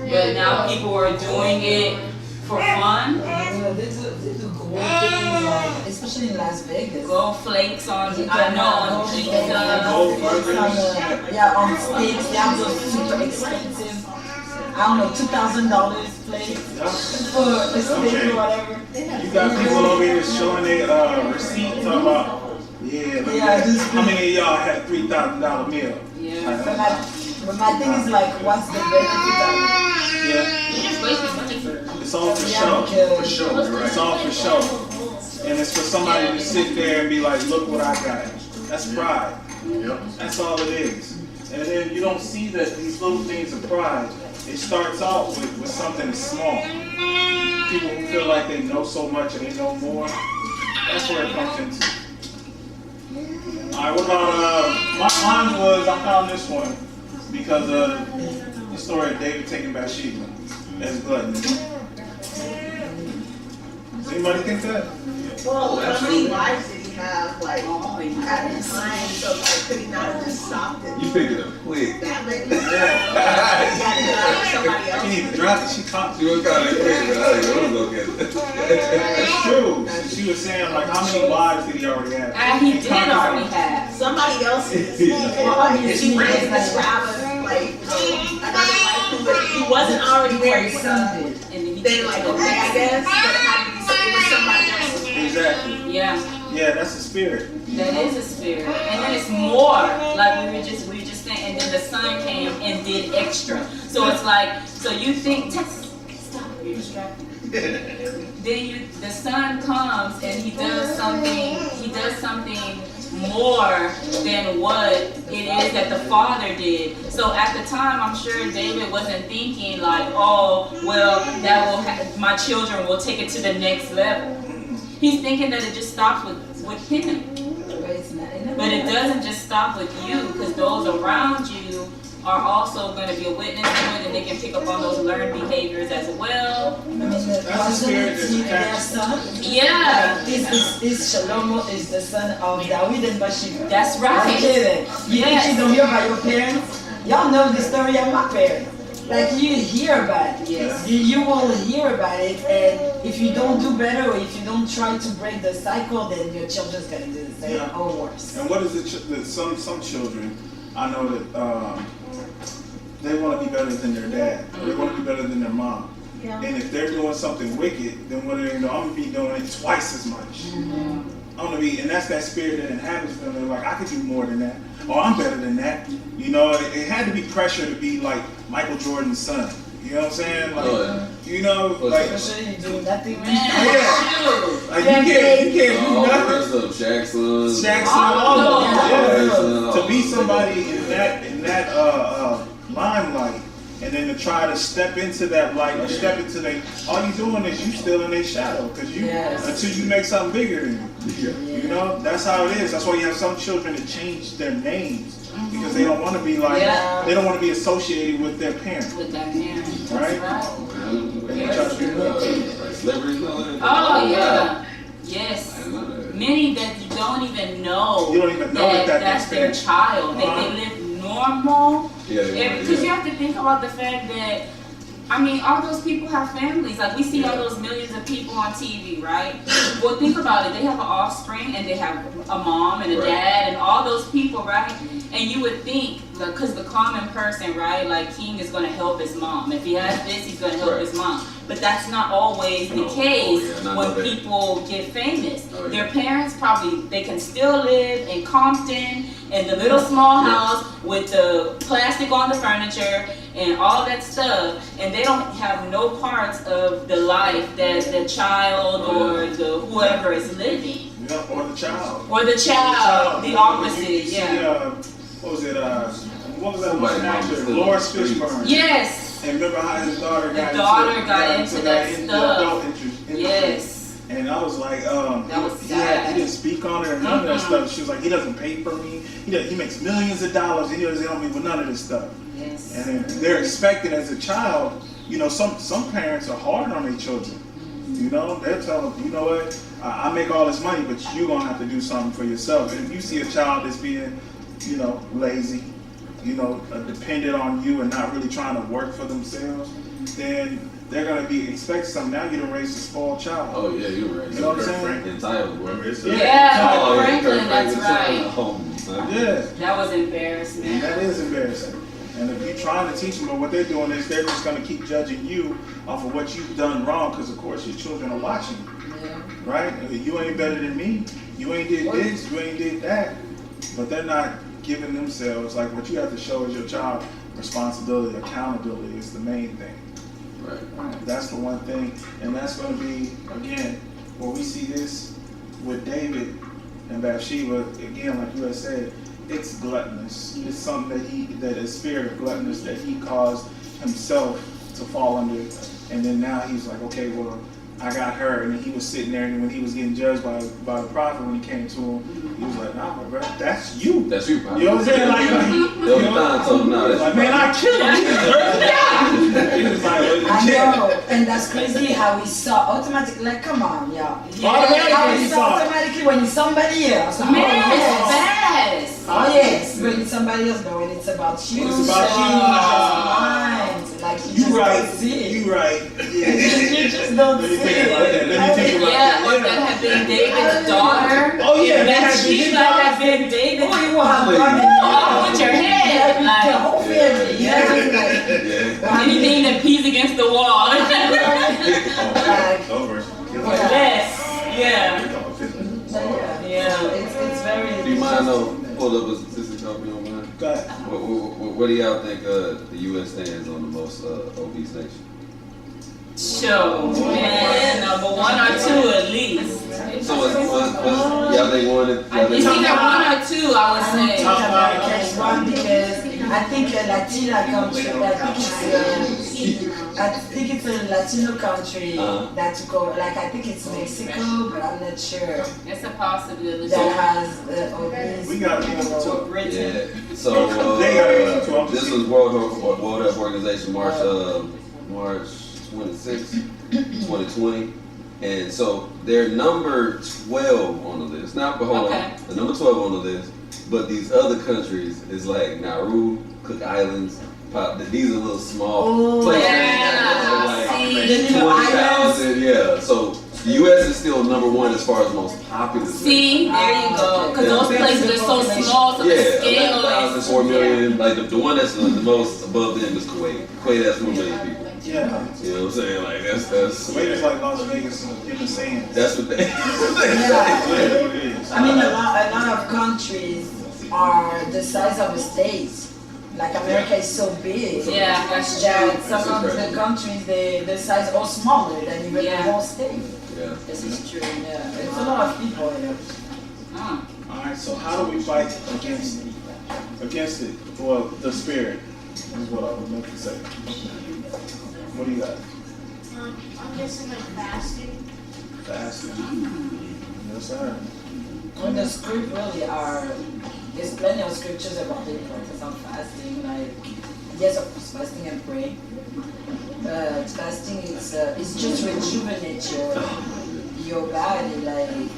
But now people are doing it for fun. They do gold things, like, especially in Las Vegas. Gold flakes on, I know, on pizza. Yeah, on steaks, they have those super expensive, I don't know, $2,000 plates for a steak or whatever. You got people over here showing their receipt talking about, how many of y'all had $3,000 meal? Yeah. But my thing is like, what's the benefit of it? Yeah. It's all for show. It's all for show. And it's for somebody to sit there and be like, look what I got. That's pride. That's all it is. And then you don't see that these little things of pride, it starts out with something that's small. People who feel like they know so much and they know more, that's where it comes into. Alright, what about, mine was, I found this one because of the story of David taking Bathsheba as gluttony. Does anybody think that? Well, how many wives did he have, like, at the time? So, like, could he not have just stopped it? You picked it up quick. That maybe. Somebody else. She need to drop it. She caught She was kind of quick, but I didn't look at it. That's true. She was saying, like, how many wives did he already have? And he did already have. Somebody else is. She brings the grabber, like, another wife who wasn't already married. Then, like, okay, I guess, but it had to be somebody else. Exactly. Yeah. Yeah, that's the spirit. That is a spirit. And then it's more, like we were just saying, and then the son came and did extra. So it's like, so you think, stop, you're distracted. Then the son comes and he does something more than what it is that the father did. So at the time, I'm sure David wasn't thinking like, oh, well, my children will take it to the next level. He's thinking that it just stops with him. But it doesn't just stop with you, because those around you are also going to be a witness to it, and they can pick up on those learned behaviors as well. That's the spirit that's attached. Yeah. Is Shlomo is the son of David and Bathsheba. That's right. Okay then. You think you don't hear about your parents? Y'all know the story of my parents. Like you hear about it. Yes. You will hear about it, and if you don't do better, or if you don't try to break the cycle, then your children's gonna do the same or worse. And what is it? Some children, I know that they want to be better than their dad, or they want to be better than their mom. Yeah. And if they're doing something wicked, then what do they know? I'm gonna be doing it twice as much. I'm gonna be, and that's that spirit that inhabits them. They're like, I could do more than that, or I'm better than that. You know, it had to be pressure to be like Michael Jordan's son. You know what I'm saying? Like, you know, like, especially you do nothing. Like you can't do nothing. Shaq's son. Shaq's son, all of them. To be somebody in that limelight, and then to try to step into that light or step into that, all you doing is you still in their shadow, because you until you make something bigger than you. You know, that's how it is. That's why you have some children that change their names. Because they don't want to be like, they don't want to be associated with their parents. With their parents. Right? Oh, yeah. Yes. Many that you don't even know, that's their child. They live normal. Because you have to think about the fact that, I mean, all those people have families. Like, we see all those millions of people on TV, right? Well, think about it. They have an offspring, and they have a mom and a dad, and all those people, right? And you would think, because the common person, right, like King is going to help his mom. If he has this, he's going to help his mom. But that's not always the case when people get famous. Their parents probably, they can still live in Compton, in the little small house with the plastic on the furniture and all that stuff, and they don't have no parts of the life that the child or the whoever is living. Yeah, or the child. Or the child, the opposite, What was it? What was that actor? Lawrence Fishburne. Yes. And remember how his daughter got into that stuff. Yes. And I was like, he didn't speak on it or none of that stuff. She was like, he doesn't pay for me. He makes millions of dollars. And he doesn't help me with none of this stuff. Yes. And they're expected as a child. You know, some parents are hard on their children. You know, they're telling them, you know what? I make all this money, but you're gonna have to do something for yourself. And if you see a child that's being, you know, lazy, you know, dependent on you and not really trying to work for themselves, then they're gonna be expect something. Now you done raised a spoiled child. Oh yeah, you're right. You know what I'm saying? Entitled, bro. Franklin, that's right. Yeah. That was embarrassing. That is embarrassing. And if you're trying to teach them, but what they're doing is they're just gonna keep judging you off of what you've done wrong, because of course your children are watching. Right? You ain't better than me. You ain't did this. You ain't did that. But they're not giving themselves, like, what you have to show is your child responsibility, accountability is the main thing. Right. That's the one thing, and that's going to be, again, where we see this with David and Bathsheba, again, like you had said, it's gluttonous. It's something that a spirit of gluttonous that he caused himself to fall under, and then now he's like, okay, well, I got her, and then he was sitting there, and when he was getting judged by the prophet, when he came to him, he was like, nah, my brother, that's you. That's you, prophet. You know what I'm saying? Like, man, I killed him. He deserved to die. He was like, I know, and that's crazy how we saw automatically, like, come on, y'all. How we saw automatically when it's somebody else. Man, it's fast. Oh yes, when it's somebody else, but when it's about you, it's about you. Like you right, you right. You just don't see it. Yeah, or that had been David's daughter. Oh yeah, Bathsheba had been David's. Oh, you will have gone with your head, like the whole family. Anything that pees against the wall. Yes. It's very. Do you mind pull up a statistic off your mind? Go ahead. What do y'all think the U.S. stands on the most obese nation? Sure, man, number 1 or 2 at least. So y'all think one? It's either 1 or 2, I would say. Catch one because I think a Latina country. I think it's a Latino country that took over. Like I think it's Mexico, but I'm not sure. It's a possibility. That has obese. We gotta be able to. Yeah. So this was World Health Organization March 26, 2020. And so they're number 12 on the list. Not the number 12 on the list, but these other countries is like Nauru, Cook Islands, pop. These are little small Oh, places. yeah. Like 20,000. Yeah. So the U.S. is still #1 as far as most popular. See, there you go. Because those places are so small, so the scale 11,000, is. 4 million. Like the one that's the most above them is Kuwait. Kuwait has 4 million people. Yeah. You know what I'm saying? Like that's Kuwait is like Las Vegas in the sand. that's what they. I mean, a lot of countries are the size of a state. Like America is so big. Yeah, that's true. That some of the countries, the size are smaller than even the whole state. Yeah. This is true. Yeah, it's a lot of people here. All right. So how do we fight against it? Well, the spirit is what I was meant to say. What do you got? I'm guessing like fasting. Fasting. Yes, sir. Well, the script really are. There's plenty of scriptures about the importance of fasting. Like, yes, of course, fasting and praying. But fasting is it's just rejuvenate your body,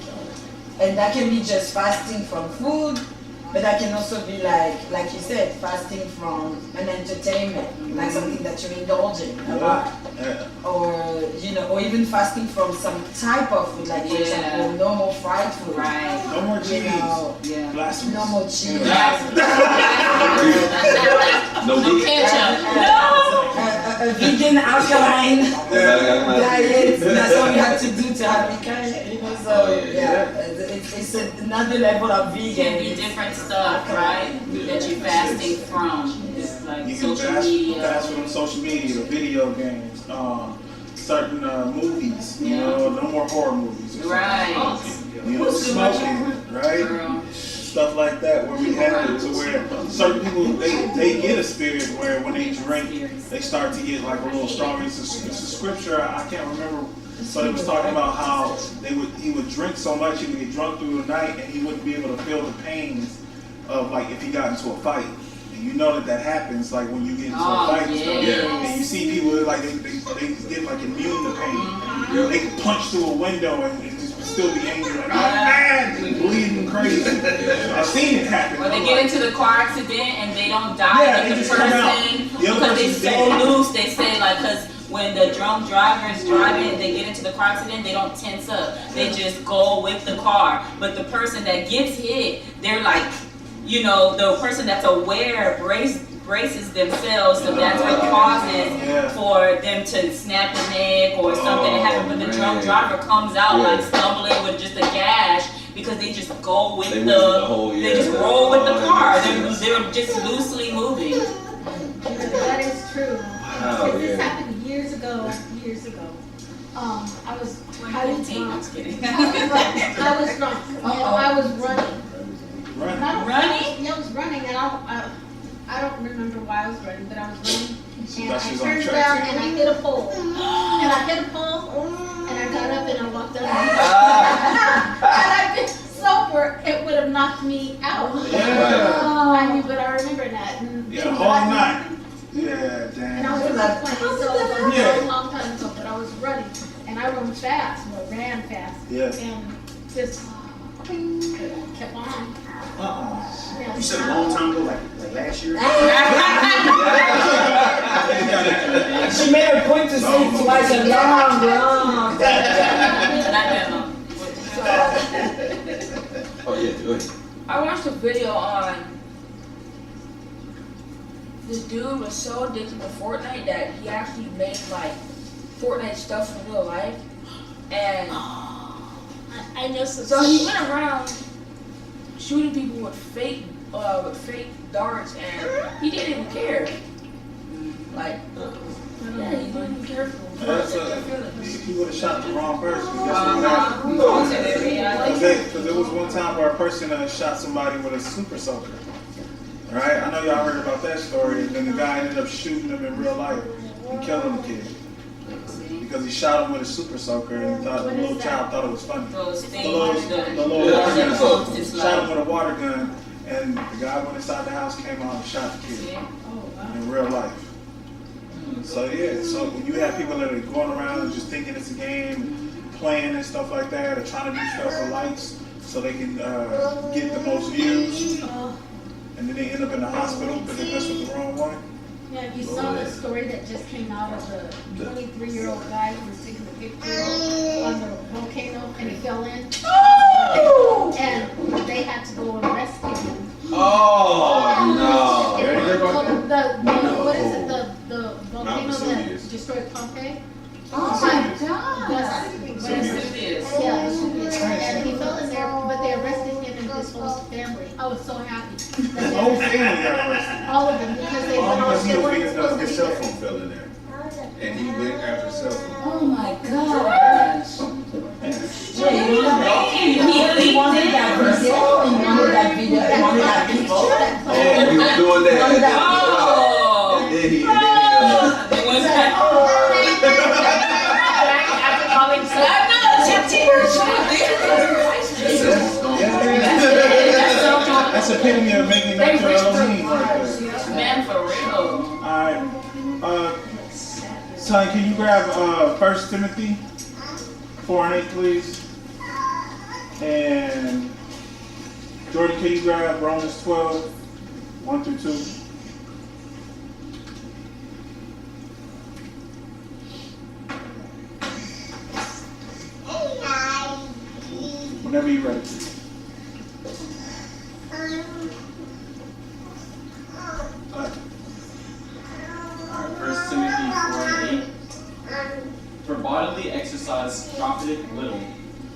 and that can be just fasting from food, but that can also be like you said, fasting from an entertainment, like something that you're indulging a lot, or or even fasting from some type of food, like for example, no more fried food, Right. No more cheese. Blasphemous. no more cheese. No meat. Ketchup. No. A vegan alkaline diet. That's what we have to do to have it kind. So it's another level of vegan. Can be different stuff, right? That you're fasting from. It's like You can social media. fast from social media, video games, certain movies. You know, no more horror movies. Or Right. you know, smoking, right? Girl. Stuff like that, where we have it to where certain people they get a spirit where when they drink they start to get like a little stronger. It's a scripture I can't remember, but it was talking about how he would drink so much he would get drunk through the night and he wouldn't be able to feel the pains of like if he got into a fight. And you know that happens like when you get into a fight and stuff. And you see people like they get like immune to pain. They can punch through a window and just still be angry, like, oh man, bleeding crazy. I've seen it happen. Or they get into the car accident and they don't die Yeah, like they the just come out. person The other because they're person's so dead. loose. They say like because when the drunk driver is driving, they get into the car accident, they don't tense up. They just go with the car. But the person that gets hit, they're like, the person that's aware braces themselves, so that's what causes for them to snap the neck or something to happen. But the drunk driver comes out like stumbling with just a gash because they just go with they just roll with the car. They're just loosely moving. That is true. Wow, This happened years ago. I was drunk. I'm just kidding. I was drunk. I was running. Running? Yeah, I was running, and I don't remember why I was running, but I was running, and I she's on turned track around too. and I hit a pole, and I got up and I walked out. Had I been sober, it would have knocked me out. But I remember that. And Yeah, the whole night. Yeah, damn. And I was in my 20s, so it was a long time ago, but I was running, and I ran fast, Yeah. and just kept on. Yeah. You said a long time ago, like last year? She made a point to say it twice and long. Not that long. Oh yeah, go ahead. I watched a video on this dude was so addicted to Fortnite that he actually made like Fortnite stuff in real life, and I know some. so he went around shooting people with fake darts, and he didn't even care. Like, yeah, he didn't even care for them. He would have shot the wrong person. Guess what happened? Because there was one time where a person shot somebody with a super soaker. Right? I know y'all heard about that story, and then the guy ended up shooting him in real life and killing the kid. Because he shot him with a super soaker and thought the little child thought it was funny. The little water gun. Shot him with a water gun, and the guy went inside the house, came out and shot the kid in real life. So so when you have people that are going around and just thinking it's a game, playing and stuff like that, or trying to do stuff for likes so they can get the most views, and then they end up in the hospital because they messed with the wrong one. Yeah, you saw the story that just came out of the 23-year-old guy who was taking a picture on the volcano and he fell in. Oh! And they had to go and rescue him. Oh, no. What is it? The volcano that destroyed Pompeii? Oh my God. Vesuvius. Yeah, Vesuvius. And he fell in there, but they arrested him and his whole family. I was so happy. His whole family got arrested. All of them, because they All because he was weren't being supposed to his be cell there. phone fell in there. And he went after his cell phone. Oh my gosh. He wanted that video, he wanted that video, he wanted that people. Oh, he was doing that. And then he That's epitome of making that to Elohim. Man, for real. Alright. Son, can you grab 1 Timothy 4:8, please? And Jordan, can you grab Romans 12:1-2? Whenever you're ready. Alright, 1 Timothy 4:8. For bodily exercise profiteth little,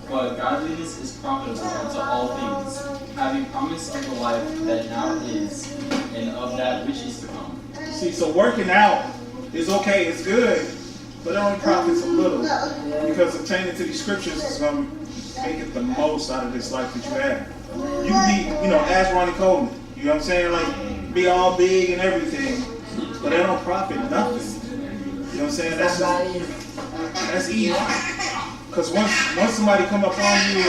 but godliness is profitable unto all things, having promise of the life that now is, and of that which is to come. See, so working out is okay, it's good, but it only profits a little. Because obtaining to these scriptures is going to make it the most out of this life that you have. You can be, ask Ronnie Coleman. You know what I'm saying? Like, be all big and everything, but they don't profit nothing. You know what I'm saying? That's easy. Because once somebody come up on you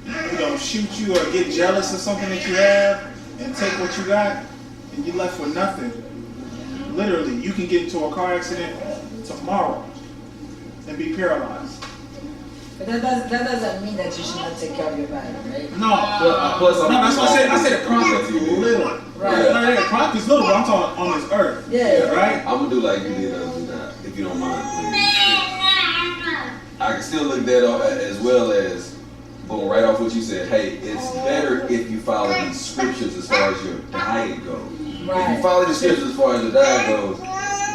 and, shoot you or get jealous of something that you have and take what you got, and you're left with nothing. Literally, you can get into a car accident tomorrow and be paralyzed. But that doesn't mean that you should not take care of your body, right? No, that's what I said. I said it profits little. Right. No, it profits little, but I'm talking on this earth. Yeah. Right? I'm gonna do like you did, if you don't mind, please. I can still look that up as well as going right off what you said. Hey, it's better if you follow these scriptures as far as your diet goes. Right. If you follow the scriptures as far as your diet goes,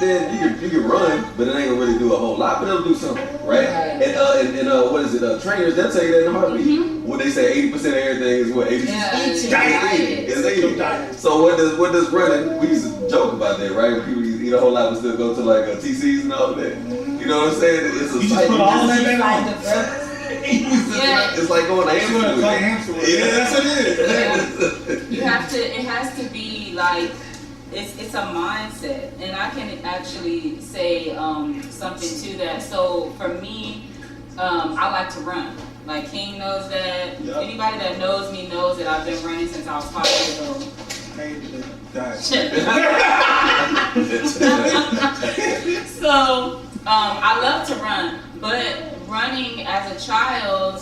then you can run, but it ain't gonna really do a whole lot, but it'll do something, right? And what is it? Trainers, they'll tell you that in a heartbeat. When they say 80% of everything is what 80% is eating. So what does running? We used to joke about that, right? When people eat a whole lot, but still go to like TCs and all that. You know what I'm saying? It's a You just put all that in on. It's like going to hamster wheel. Yeah, that's what it is. You have to, it has to be like, it's a mindset. And I can actually say something to that. So for me, I like to run. Like King knows that. Yep. Anybody that knows me knows that I've been running since I was 5 years old. So I love to run, but running as a child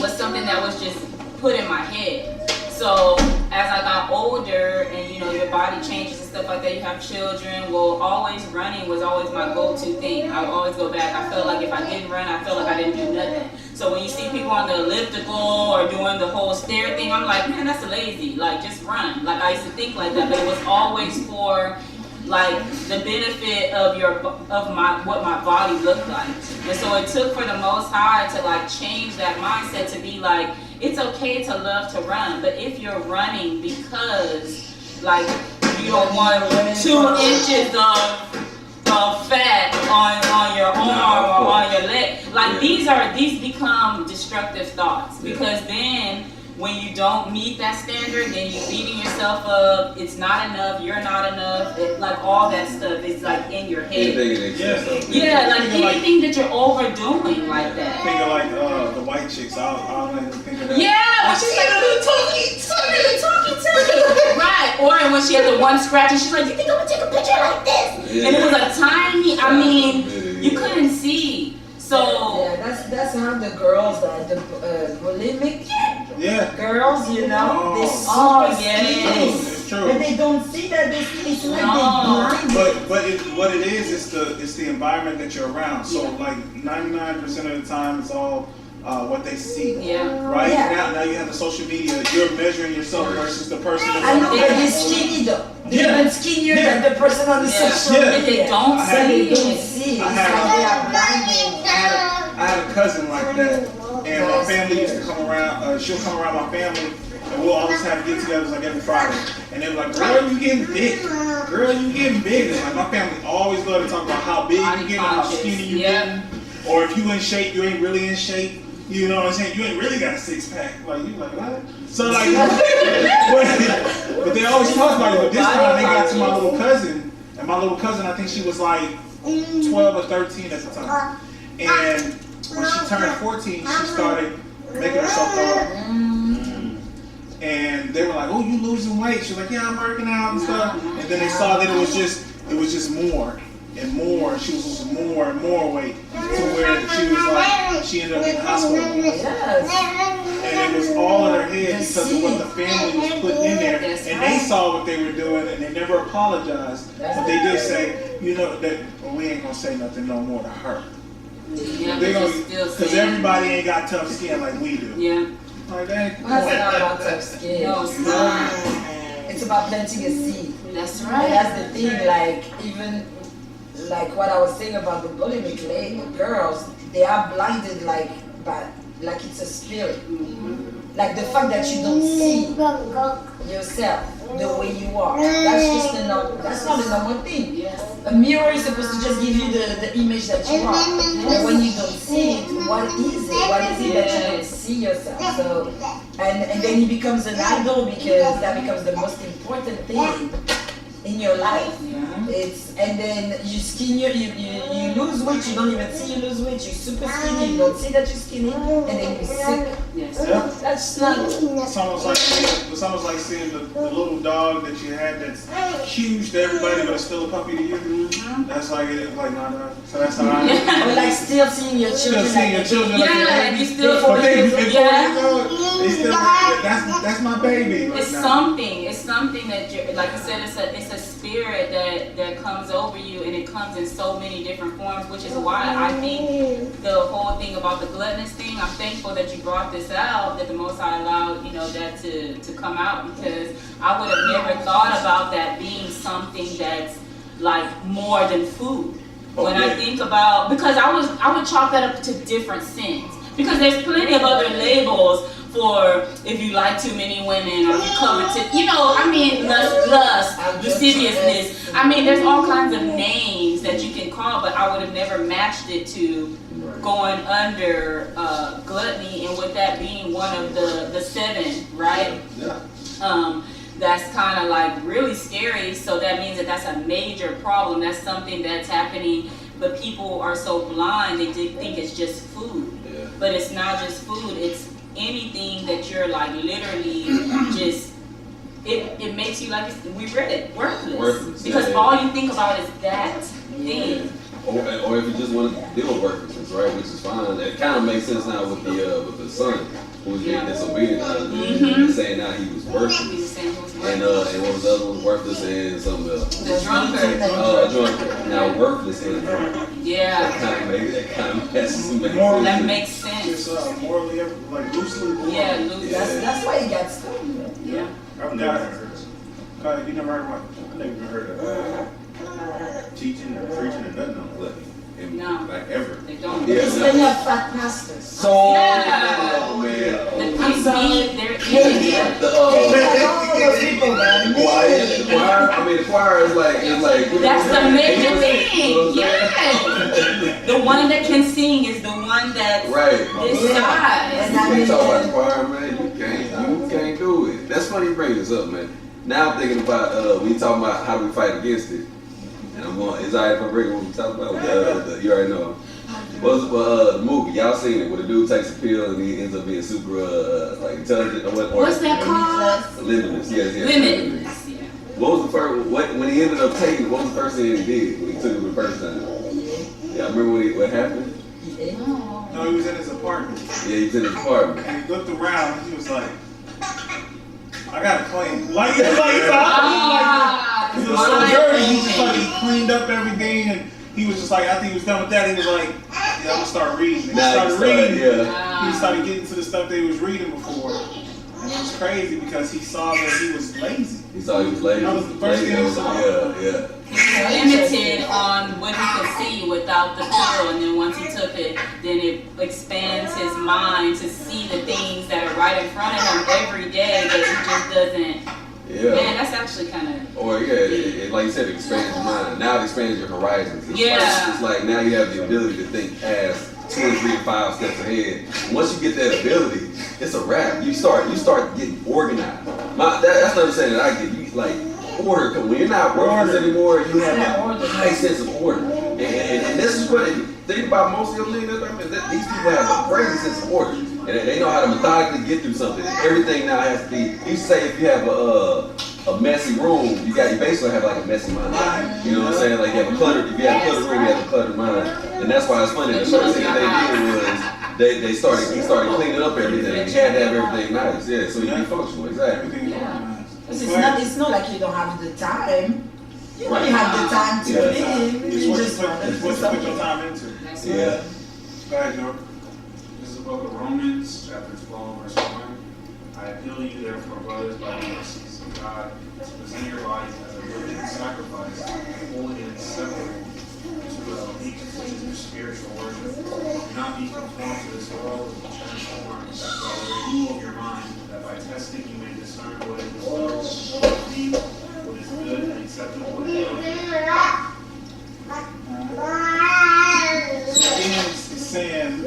was something that was just put in my head. So as I got older and your body changes and stuff like that, you have children, always running was always my go-to thing. I would always go back. I felt like if I didn't run, I felt like I didn't do nothing. So when you see people on the elliptical or doing the whole stair thing, I'm like, man, that's lazy. Like, just run. Like, I used to think like that, but it was always for like the benefit of what my body looked like. And so it took for the Most High to like change that mindset to be like, it's okay to love to run, but if you're running because like you don't want 2 inches of fat on your arm or on your leg, like these become destructive thoughts, because then when you don't meet that standard, then you're beating yourself up. It's not enough. You're not enough. Like all that stuff is like in your head. Yeah, like anything that you're overdoing like that. Think of like the white chicks. I'll think of that. Yeah, when she's like, talking to me. Right. Or when she had the one scratch and she's like, you think I'm gonna take a picture like this? Yeah. And it was a tiny. I mean, you couldn't see. So yeah, that's how the girls that the bulimic girls, they super yes. true. But they don't see that. They see it's like they blind. What it is, it's the environment that you're around. So like 99% of the time, it's all what they see. Yeah. Right? Yeah. Now you have the social media. You're measuring yourself versus the person. I know, but they're skinny though. They're even skinnier than the person on the social media. They don't They don't see. see. It's I like had- they are blinded. I had a cousin like that, and my family used to come around. She'll come around my family, and we'll always have get-togethers like every Friday. And they were like, "Girl, you getting big? Girl, you getting big?" And like my family always love to talk about how big you getting, how skinny you getting, or if you in shape, you ain't really in shape. You know what I'm saying? You ain't really got a six-pack. Like you like what? So like, but they always talk about it. But this time they got to my little cousin, and my little cousin, I think she was like 12 or 13 at the time. And when she turned 14, she started making herself taller. And they were like, "Oh, you losing weight?" She was like, "Yeah, I'm working out and stuff." And then they saw that it was just more and more. She was losing more and more weight to where she was like, she ended up in the hospital. And it was all in her head because of what the family was putting in there. And they saw what they were doing and they never apologized. But they did say, you know, that we ain't gonna say nothing no more to her. Yeah, They're gonna, still because everybody ain't got tough skin like we do. Yeah. Like that. That's not about tough skin. No, it's not. It's about planting a seed. That's right. And that's the thing, like, even like what I was saying about the bulimic girls, they are blinded like it's a spirit. Like the fact that you don't see yourself the way you are. That's not a normal thing. A mirror is supposed to just give you the image that you are. And when you don't see it, what is it? What is it that you don't see yourself? So and then it becomes an idol because that becomes the most important thing in your life. And then you lose weight, you don't even see you lose weight, you're super skinny, you don't see that you're skinny, and then you're sick. Yes. Yeah. That's not. It's almost like seeing the little dog that you had that's huge to everybody, but it's still a puppy to you. That's like it. Like no. So that's how I am. Or like still seeing your children. Still seeing your children. Yeah, like like you still. but they Yeah. they still. That's my baby. Like, It's something. It's something that you're, like I said. It's a spirit that comes over you, and it comes in so many different forms, which is why I think the whole thing about the gluttonous thing. I'm thankful that you brought this out, that the Most High allowed that to come out, because I would have never thought about that being something that's like more than food. When I think about, because I would chalk that up to different sins, because there's plenty of other labels for if you like too many women or you covet, lust, lasciviousness. I mean, there's all kinds of names that you can call, but I would have never matched it to going under gluttony, and with that being one of the seven, right? That's kind of like really scary. So that means that that's a major problem. That's something that's happening, but people are so blind they think it's just food. But it's not just food. It's anything that you're like literally just. It makes you, like we read it, worthless. Because all you think about is that thing. Or if you just want to deal with worthlessness, right, which is fine. It kind of makes sense now with the son who was getting disobedient, saying now he was worthless. And what was the other one? Worthless and something else. The drunkard. Drunkard. Now worthless and drunk. Yeah. That kind of messes me. That makes sense. It's morally, like loosely born. Yeah, loosely. That's why he got stuck. Yeah. I've never heard of it. You never heard what? I never even heard of teaching or preaching or nothing on gluttony. No. Like ever. They don't. It's when you have fat pastors. So, The priests eat, they're eating. The choir is like. That's the major thing. Yeah. The one that can sing is the one that's this size. You can't talk about the choir, man. You can't do it. That's funny you bring this up, man. Now I'm thinking about we talking about how do we fight against it. And I'm going, is I break what we talking about? You already know. What's the movie? Y'all seen it? Where the dude takes a pill and he ends up being super like intelligent or what? What's that called? Limitless. Yes. Limitless. Yeah. What was the first? When he ended up taking? What was the first thing he did when he took it the first time? Yeah, I remember what happened. No, he was in his apartment. Yeah, he was in his apartment. And he looked around and he was like, I gotta clean. Like he was so dirty. He just like he cleaned up everything, and he was just like after he was done with that, he was like, yeah, I'm gonna start reading. And he started reading. Yeah. He started getting to the stuff that he was reading before, and it was crazy because he saw that he was lazy. He saw he was lazy. That was the first thing he saw. Yeah. He was limited on what he could see without the pill, and then once he took it, then it expands his mind to see the things that are right in front of him every day that he just doesn't. Yeah. Man, that's actually kind of. Or it, like you said, it expands your mind. Now it expands your horizons. Yeah. It's like now you have the ability to think past 2 and 3 and 5 steps ahead. Once you get that ability, it's a wrap. You start getting organized. That's not saying that I get. You like order. When you're not worthless anymore, you have a high sense of order. And this is what, if you think about most of them things, these people have a crazy sense of order. And they know how to methodically get through something. And everything now has to be, you say if you have a messy room, you basically have like a messy mind. You know what I'm saying? Like if you have a cluttered room, you have a cluttered mind. And that's why it's funny, the first thing they did was he started cleaning up everything. He had to have everything nice. Yeah, so you be functional, exactly. It's not like you don't have the time. You only have the time to live. It's what you put your time into. Yeah. Go ahead, Jordan. This is the book of Romans, chapter 12, verse 1. I appeal to you, therefore, brothers, by the mercies of God, to present your bodies as a living sacrifice, holy and acceptable to each, which is your spiritual worship. Do not be conformed to this world, but be transformed by the renewal of your mind, that by testing you may discern what is the will of God, what is good and acceptable and perfect. James is saying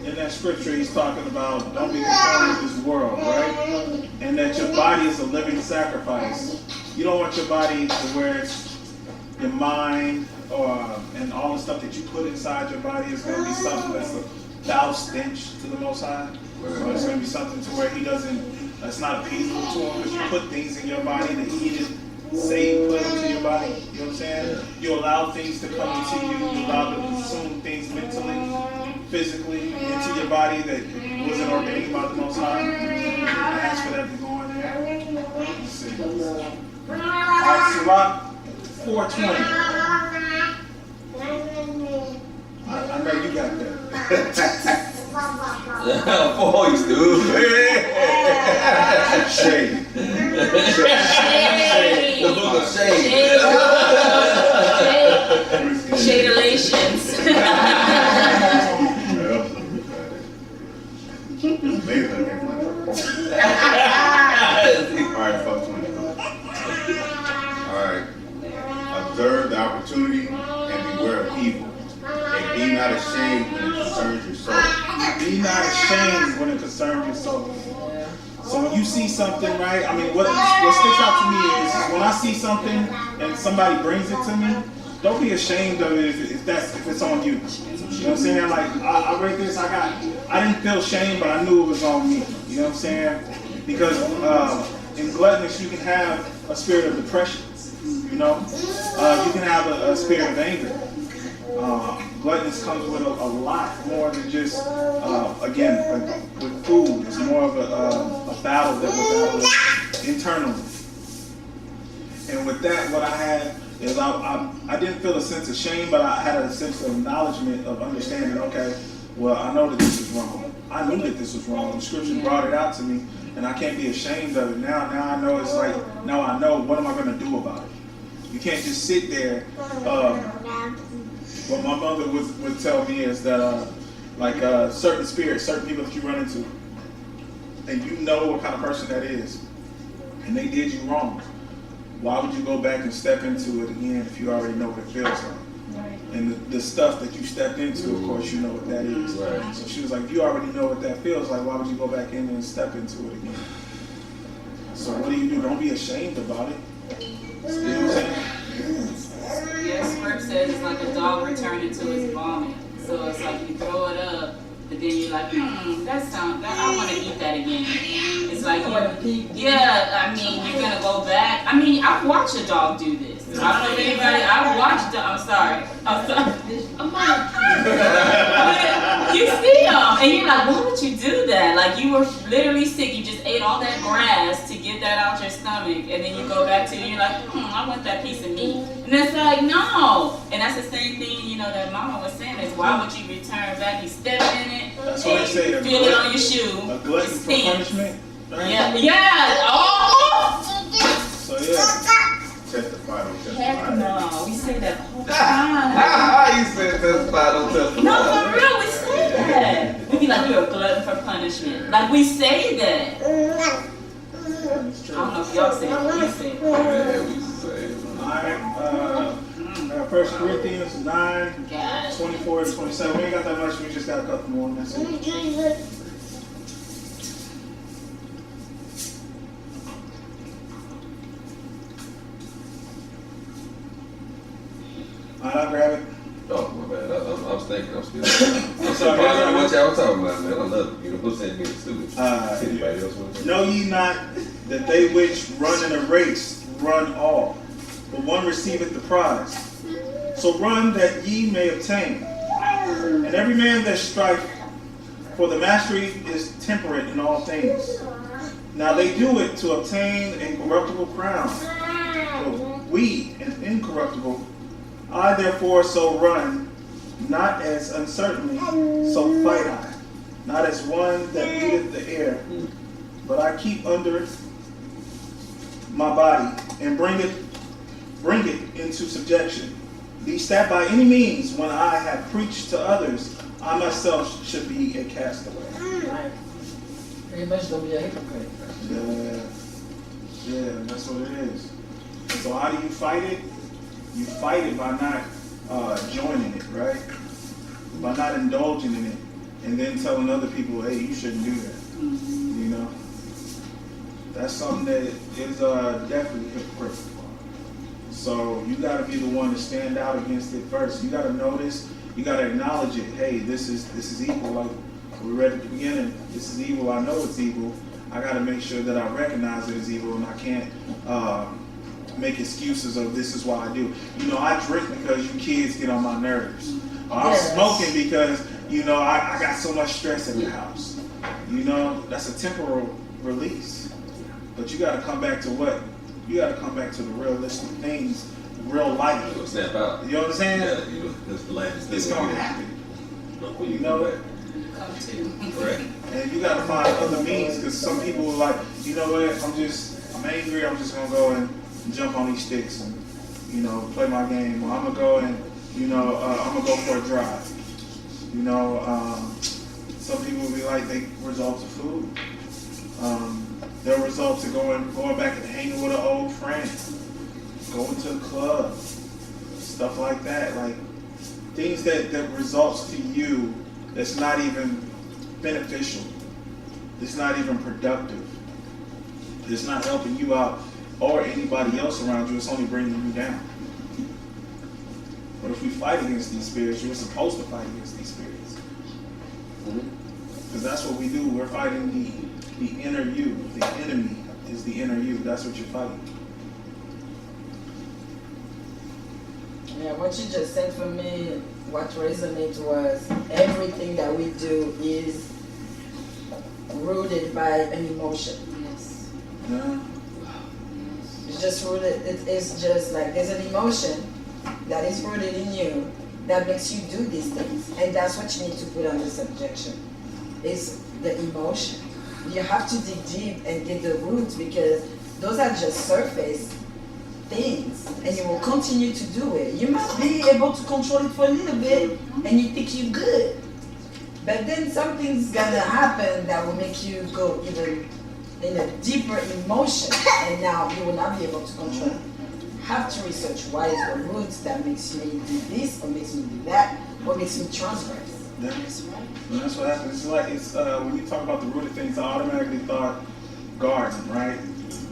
in that scripture, he's talking about don't be conformed to this world, right? And that your body is a living sacrifice. You don't want your body to where it's your mind and all the stuff that you put inside your body is going to be something that's a foul stench to the Most High. So it's going to be something to where it's not peaceful to him because you put things in your body that he didn't say you put into your body. You know what I'm saying? You allow things to come into you. You allow to consume things mentally, physically, into your body that wasn't ordained by the Most High. Ask for that to go in there. Let's see. Alright, Sirach 4:20. I know you got that. Voice, dude. Shade. The book of shade. Shadelations. Alright, fuck 20. Alright. Observe the opportunity and beware of evil. And be not ashamed when it concerns your soul. Be not ashamed when it concerns your soul. So when you see something, right? I mean, what sticks out to me is when I see something and somebody brings it to me, don't be ashamed of it if it's on you. You know what I'm saying? Like I read this, I didn't feel shame, but I knew it was on me. You know what I'm saying? Because in gluttonous, you can have a spirit of depression. You know, you can have a spirit of anger. Gluttonous comes with a lot more than just, again, with food. It's more of a battle that we're battling internally. And with that, what I had is I didn't feel a sense of shame, but I had a sense of acknowledgement of understanding, okay, well, I know that this is wrong. I knew that this was wrong. The scripture brought it out to me, and I can't be ashamed of it. Now I know it's like, now I know, what am I going to do about it? You can't just sit there. What my mother would tell me is that, certain spirits, certain people that you run into, and you know what kind of person that is, and they did you wrong. Why would you go back and step into it again if you already know what it feels like? Right. And the stuff that you stepped into, of course, you know what that is. Right. So she was like, if you already know what that feels like, why would you go back in and step into it again? So what do? Don't be ashamed about it. You know what I'm saying? Yes, script says it's like a dog returning to his vomit. So it's like you throw it up, but then you're like, I want to eat that again. It's like, yeah, I mean, you're going to go back. I mean, I've watched a dog do this. I don't know if anybody, I've watched, I'm sorry. You see them, and you're like, why would you do that? Like, you were literally sick, you just ate all that grass, get that out your stomach, and then you go back to it, and you're like, I want that piece of meat. And it's like, no. And that's the same thing, you know, that Mama was saying is, why would you return back? You step in it, That's what they say. and feel it on your shoe. A glutton for punishment. Right? Yeah. Oh. So yeah. Testify, don't testify. Heck no, we say that all the time. You said testify, don't testify. No, for real, we say that. We be like, you're a glutton for punishment. Like, we say that. I don't know if y'all say it, but we say it. Yeah, we say it. Alright, 1 Corinthians 9, 24 to 27. We ain't got that much, we just got a couple more. That's it. Alright, I'll grab it. Oh, my bad. I'm thinking. I'm still. I'm surprised what y'all talking about, man. I love it. You know, who said me stupid? Anybody else want to? Know ye not that they which run in a race run all, but one receiveth the prize. So run that ye may obtain. And every man that striveth for the mastery is temperate in all things. Now they do it to obtain a corruptible crown, but we an incorruptible. I therefore so run, not as uncertainly, so fight I, not as one that beateth the air, but I keep under my body and bring it into subjection, lest that by any means, when I have preached to others, I myself should be a castaway. Pretty much don't be a hypocrite. Yeah, that's what it is. So how do you fight it? You fight it by not joining it, right? By not indulging in it, and then telling other people, hey, you shouldn't do that. You know? That's something that is definitely hypocritical. So you got to be the one to stand out against it first. You got to notice. You got to acknowledge it. Hey, this is evil. Like we read at the beginning, this is evil. I know it's evil. I got to make sure that I recognize it as evil, and I can't make excuses of this is why I do. You know, I drink because you kids get on my nerves. Or I'm smoking because, you know, I got so much stress in the house. You know, that's a temporal release. But you got to come back to what? You got to come back to the realistic things, real life. You'll snap out. You know what I'm saying? Yeah, you know, that's the life. It's going to happen. When you know it? Right. And you got to find other means, because some people are like, you know what, I'm angry, I'm just going to go and jump on these sticks and, you know, play my game. Or I'm going to go and, you know, I'm going to go for a drive. You know, some people will be like, they result to food. Their result to going back and hanging with an old friend, going to the club, stuff like that. Like, things that results to you that's not even beneficial. It's not even productive. It's not helping you out or anybody else around you. It's only bringing you down. But if we fight against these spirits, we're supposed to fight against these spirits. Because that's what we do. We're fighting the inner you. The enemy is the inner you. That's what you're fighting. Yeah, what you just said for me, what resonated was everything that we do is rooted by an emotion. Yes. Yeah. It's just rooted, it's just like there's an emotion that is rooted in you that makes you do these things. And that's what you need to put under subjection, is the emotion. You have to dig deep and get the roots, because those are just surface things, and you will continue to do it. You must be able to control it for a little bit, and you think you're good. But then something's gonna happen that will make you go even in a deeper emotion, and now you will not be able to control it. Have to research what is the roots that makes me do this, or makes me do that, or makes me transgress. Yeah. That's right. And that's what happens. It's like, when you talk about the root of things, I automatically thought garden, right?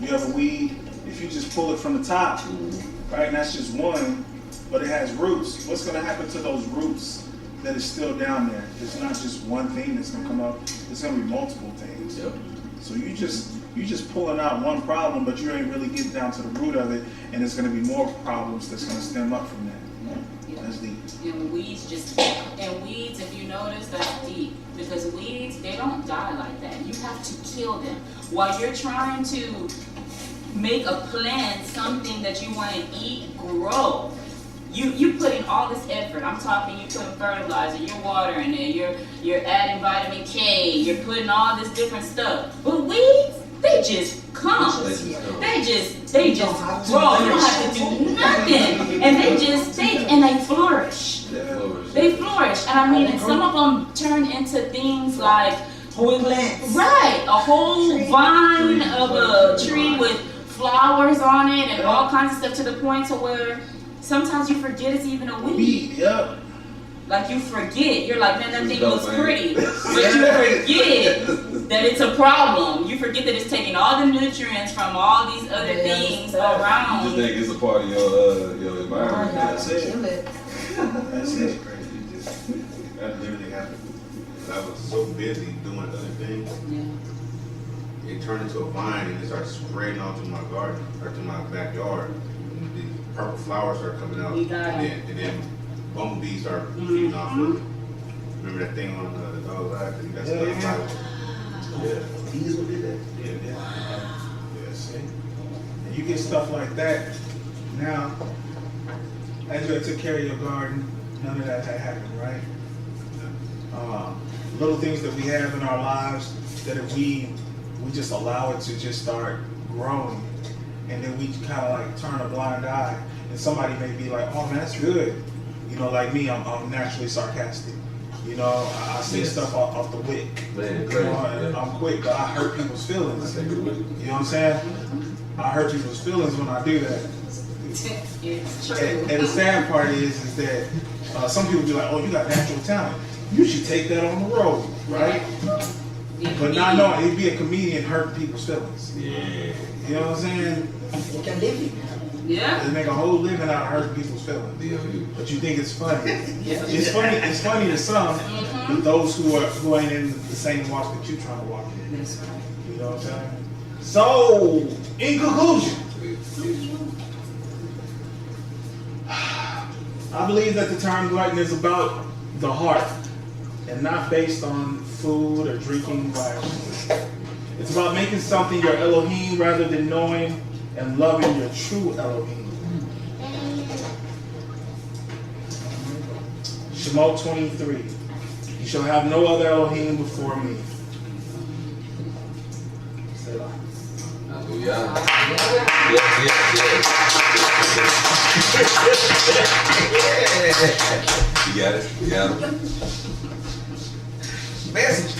You have a weed, if you just pull it from the top, right, and that's just one, but it has roots. What's going to happen to those roots that is still down there? It's not just one thing that's going to come up. It's going to be multiple things. Yep. So you just pulling out one problem, but you ain't really getting down to the root of it, and it's going to be more problems that's going to stem up from that. Yeah. That's deep. And weeds, if you notice, that's deep. Because weeds, they don't die like that. You have to kill them. While you're trying to make a plant, something that you want to eat, grow. You put in all this effort. I'm talking, you putting fertilizer, you're watering it, you're adding vitamin K, you're putting all this different stuff. But weeds, they just come. They just grow. You don't have to do nothing. And they flourish. They flourish. And I mean, and some of them turn into things like whole plants. Right. A whole vine of a tree with flowers on it and all kinds of stuff, to the point to where sometimes you forget it's even a weed. Yep. Like you forget. You're like, man, that thing looks pretty. But you forget that it's a problem. You forget that it's taking all the nutrients from all these other things around. You just think it's a part of your environment. That's it. That's it. That literally happened. I was so busy doing other things. Yeah. It turned into a vine and it started spreading onto my garden, or to my backyard. And the purple flowers started coming out. And then bumblebees started feeding off of it. Remember that thing on the dog's eye? You got Bees will do that. Yeah, see? And you get stuff like that. Now, as you took care of your garden, none of that had happened, right? Little things that we have in our lives that if we just allow it to just start growing, and then we kind of like turn a blind eye, and somebody may be like, oh man, that's good. You know, like me, I'm naturally sarcastic. You know, I say stuff off the whip. Man, you know, and I'm quick, but I hurt people's feelings. You know what I'm saying? I hurt people's feelings when I do that. And the sad part is that some people be like, oh, you got natural talent. You should take that on the road, right? But not knowing, it'd be a comedian hurting people's feelings. Yeah. You know what I'm saying? You can live it. Yeah. They make a whole living out of hurting people's feelings. But you think it's funny. It's funny to some, but those who ain't in the same walk that you're trying to walk in. That's right. You know what I'm saying? So, in conclusion, I believe that the term glutton is about the heart and not based on food or drinking wine. It's about making something your Elohim rather than knowing and loving your true Elohim. Shemot 23. You shall have no other Elohim before me. Selah. Hallelujah. Yes. You got it? You got it? Message.